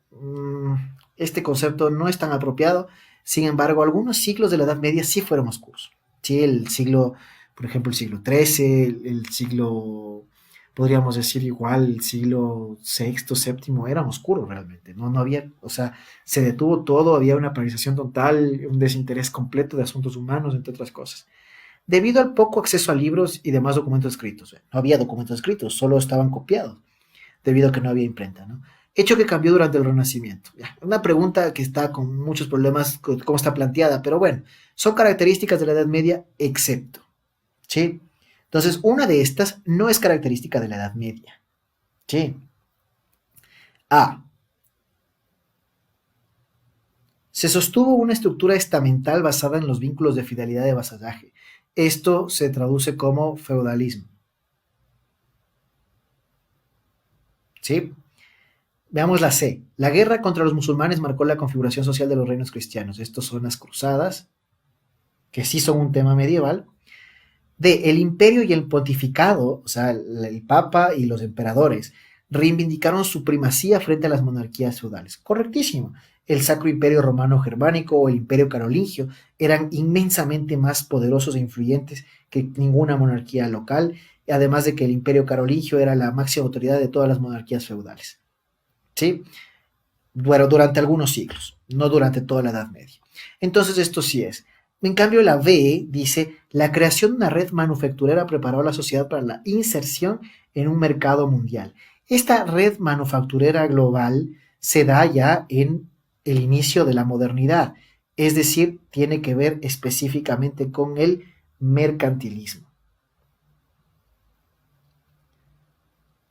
Este concepto no es tan apropiado, sin embargo, algunos siglos de la Edad Media sí fueron oscuros. Sí, el siglo, por ejemplo, el siglo XIII, el siglo, podríamos decir igual, el siglo sexto, séptimo, eran oscuros realmente. No había, o sea, se detuvo todo, había una paralización total, un desinterés completo de asuntos humanos, entre otras cosas. Debido al poco acceso a libros y demás documentos escritos. No había documentos escritos, solo estaban copiados debido a que no había imprenta, ¿no? Hecho que cambió durante el Renacimiento. Ya, una pregunta que está con muchos problemas, cómo está planteada, pero bueno, son características de la Edad Media, excepto, ¿sí? Entonces, una de estas no es característica de la Edad Media, ¿sí? A. Se sostuvo una estructura estamental basada en los vínculos de fidelidad de vasallaje. Esto se traduce como feudalismo, ¿sí? Veamos la C. La guerra contra los musulmanes marcó la configuración social de los reinos cristianos. Estos son las cruzadas, que sí son un tema medieval. D. El imperio y el pontificado, o sea, el papa y los emperadores, reivindicaron su primacía frente a las monarquías feudales. Correctísimo. El Sacro Imperio Romano Germánico o el Imperio Carolingio eran inmensamente más poderosos e influyentes que ninguna monarquía local, además de que el Imperio Carolingio era la máxima autoridad de todas las monarquías feudales. ¿Sí? Bueno, durante algunos siglos, no durante toda la Edad Media. Entonces esto sí es. En cambio, la B dice, la creación de una red manufacturera preparó a la sociedad para la inserción en un mercado mundial. Esta red manufacturera global se da ya en el inicio de la modernidad, es decir, tiene que ver específicamente con el mercantilismo.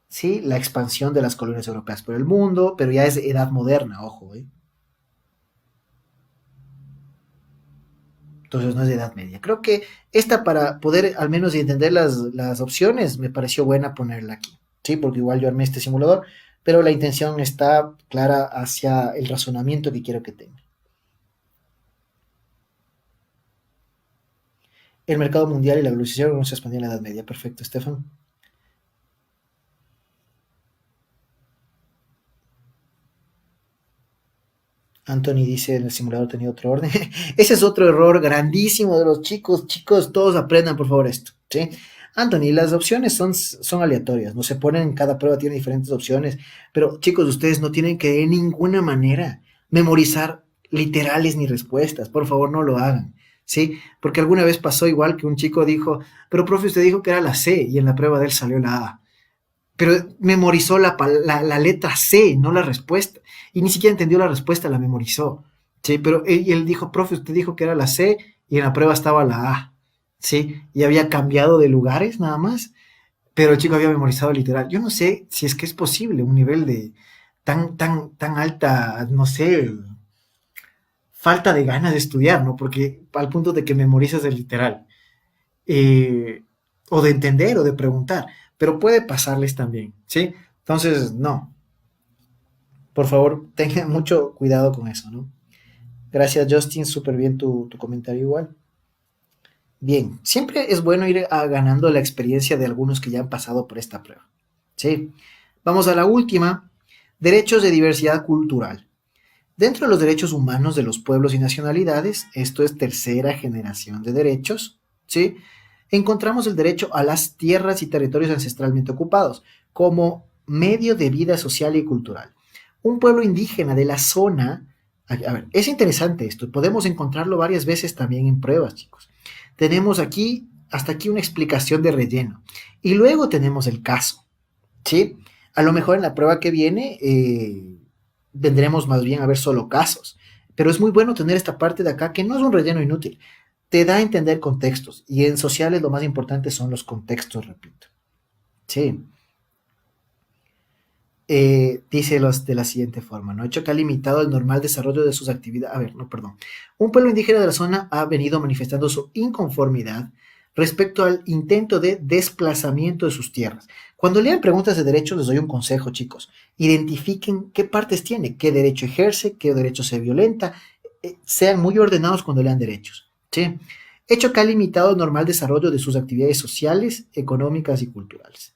¿Sí? La expansión de las colonias europeas por el mundo, pero ya es edad moderna, ojo, ¿eh? Entonces no es de edad media. Creo que esta para poder al menos entender las opciones me pareció buena ponerla aquí, ¿sí? Porque igual yo armé este simulador, pero la intención está clara hacia el razonamiento que quiero que tenga. El mercado mundial y la globalización no se expandió en la edad media. Perfecto, Estefan. Anthony dice en el simulador tenía otro orden. Ese es otro error grandísimo de los chicos. Chicos, todos aprendan por favor esto, ¿sí? Anthony, las opciones son aleatorias, no se ponen, cada prueba tiene diferentes opciones, pero chicos, ustedes no tienen que de ninguna manera memorizar literales ni respuestas, por favor no lo hagan, ¿sí? Porque alguna vez pasó igual que un chico dijo, pero profe, usted dijo que era la C y en la prueba de él salió la A, pero memorizó la letra C, no la respuesta. Y ni siquiera entendió la respuesta, la memorizó. ¿Sí? Pero él dijo, profe, usted dijo que era la C y en la prueba estaba la A. ¿Sí? Y había cambiado de lugares nada más. Pero el chico había memorizado literal. Yo no sé si es que es posible un nivel de tan alta, no sé, falta de ganas de estudiar, ¿no? Porque al punto de que memorizas el literal. O de entender o de preguntar. pero puede pasarles también, ¿sí? Entonces, no, por favor, tengan mucho cuidado con eso, ¿no? Gracias, Justin, súper bien tu comentario igual. Bien, siempre es bueno ir ganando la experiencia de algunos que ya han pasado por esta prueba. Sí, vamos a la última. Derechos de diversidad cultural. Dentro de los derechos humanos de los pueblos y nacionalidades, esto es tercera generación de derechos, ¿sí? Encontramos el derecho a las tierras y territorios ancestralmente ocupados como medio de vida social y cultural. Un pueblo indígena de la zona, a ver, es interesante esto, podemos encontrarlo varias veces también en pruebas, chicos. Tenemos aquí, hasta aquí una explicación de relleno. Y luego tenemos el caso, ¿sí? A lo mejor en la prueba que viene vendremos más bien a ver solo casos. Pero es muy bueno tener esta parte de acá que no es un relleno inútil. Te da a entender contextos. Y en sociales lo más importante son los contextos, repito. Sí. Dice los de la siguiente forma, ¿no? Hecho que ha limitado el normal desarrollo de sus actividades. A ver, no, perdón. Un pueblo indígena de la zona ha venido manifestando su inconformidad respecto al intento de desplazamiento de sus tierras. Cuando lean preguntas de derechos, les doy un consejo, chicos. Identifiquen qué partes tiene, qué derecho ejerce, qué derecho se violenta. Sean muy ordenados cuando lean derechos. ¿Sí? Hecho que ha limitado el normal desarrollo de sus actividades sociales, económicas y culturales.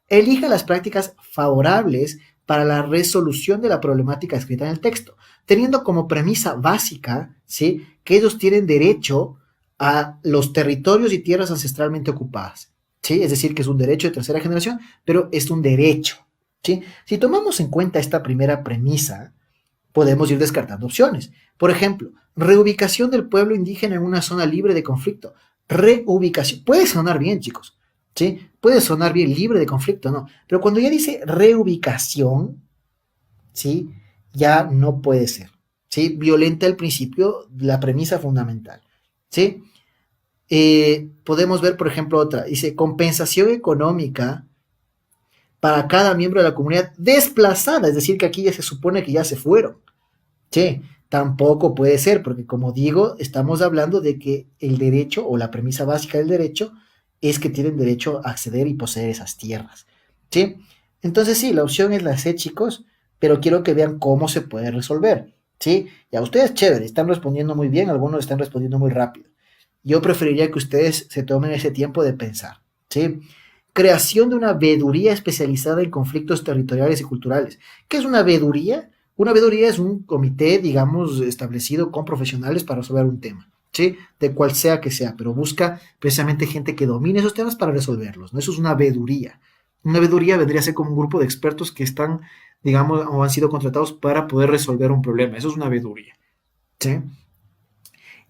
Elija las prácticas favorables para la resolución de la problemática escrita en el texto, teniendo como premisa básica, ¿sí?, que ellos tienen derecho a los territorios y tierras ancestralmente ocupadas, ¿sí? Es decir, que es un derecho de tercera generación, pero es un derecho, ¿sí? Si tomamos en cuenta esta primera premisa, podemos ir descartando opciones. Por ejemplo, reubicación del pueblo indígena en una zona libre de conflicto. Reubicación. Puede sonar bien, chicos. ¿Sí? Puede sonar bien, libre de conflicto, ¿no? Pero cuando ya dice reubicación, ¿sí? Ya no puede ser. ¿Sí? Violenta el principio, la premisa fundamental. ¿Sí? Podemos ver, por ejemplo, otra. Dice compensación económica para cada miembro de la comunidad desplazada. Es decir, que aquí ya se supone que ya se fueron. Sí, tampoco puede ser, porque como digo, estamos hablando de que el derecho o la premisa básica del derecho es que tienen derecho a acceder y poseer esas tierras. ¿Sí? Entonces sí, la opción es la C, chicos, pero quiero que vean cómo se puede resolver. ¿Sí? Y a ustedes, chévere, están respondiendo muy bien, algunos están respondiendo muy rápido. Yo preferiría que ustedes se tomen ese tiempo de pensar. ¿Sí? Creación de una veeduría especializada en conflictos territoriales y culturales. ¿Qué es una veeduría? Una veeduría es un comité, digamos, establecido con profesionales para resolver un tema, ¿sí? De cual sea que sea, pero busca precisamente gente que domine esos temas para resolverlos, ¿no? Eso es una veeduría. Una veeduría vendría a ser como un grupo de expertos que están, digamos, o han sido contratados para poder resolver un problema. Eso es una veeduría, ¿sí?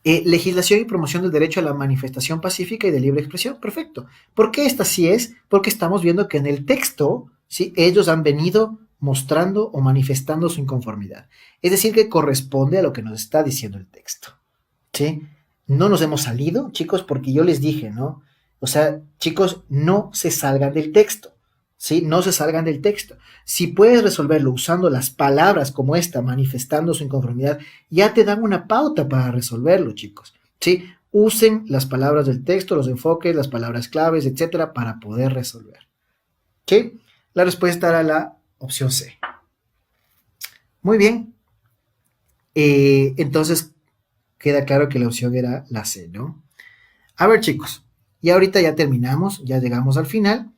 Legislación y promoción del derecho a la manifestación pacífica y de libre expresión. Perfecto. ¿Por qué esta sí es? Porque estamos viendo que en el texto, ¿sí?, ellos han venido mostrando o manifestando su inconformidad. Es decir, que corresponde a lo que nos está diciendo el texto. ¿Sí? No nos hemos salido, chicos, porque yo les dije, ¿no? O sea, chicos, no se salgan del texto. ¿Sí? No se salgan del texto. Si puedes resolverlo usando las palabras como esta, manifestando su inconformidad, ya te dan una pauta para resolverlo, chicos. ¿Sí? Usen las palabras del texto, los enfoques, las palabras claves, etcétera, para poder resolver. ¿Sí? La respuesta era la opción C. Muy bien. Entonces, queda claro que la opción era la C, ¿no? A ver, chicos, y ahorita ya terminamos, ya llegamos al final.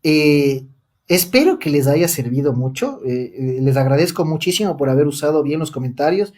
Espero que les haya servido mucho. Les agradezco muchísimo por haber usado bien los comentarios.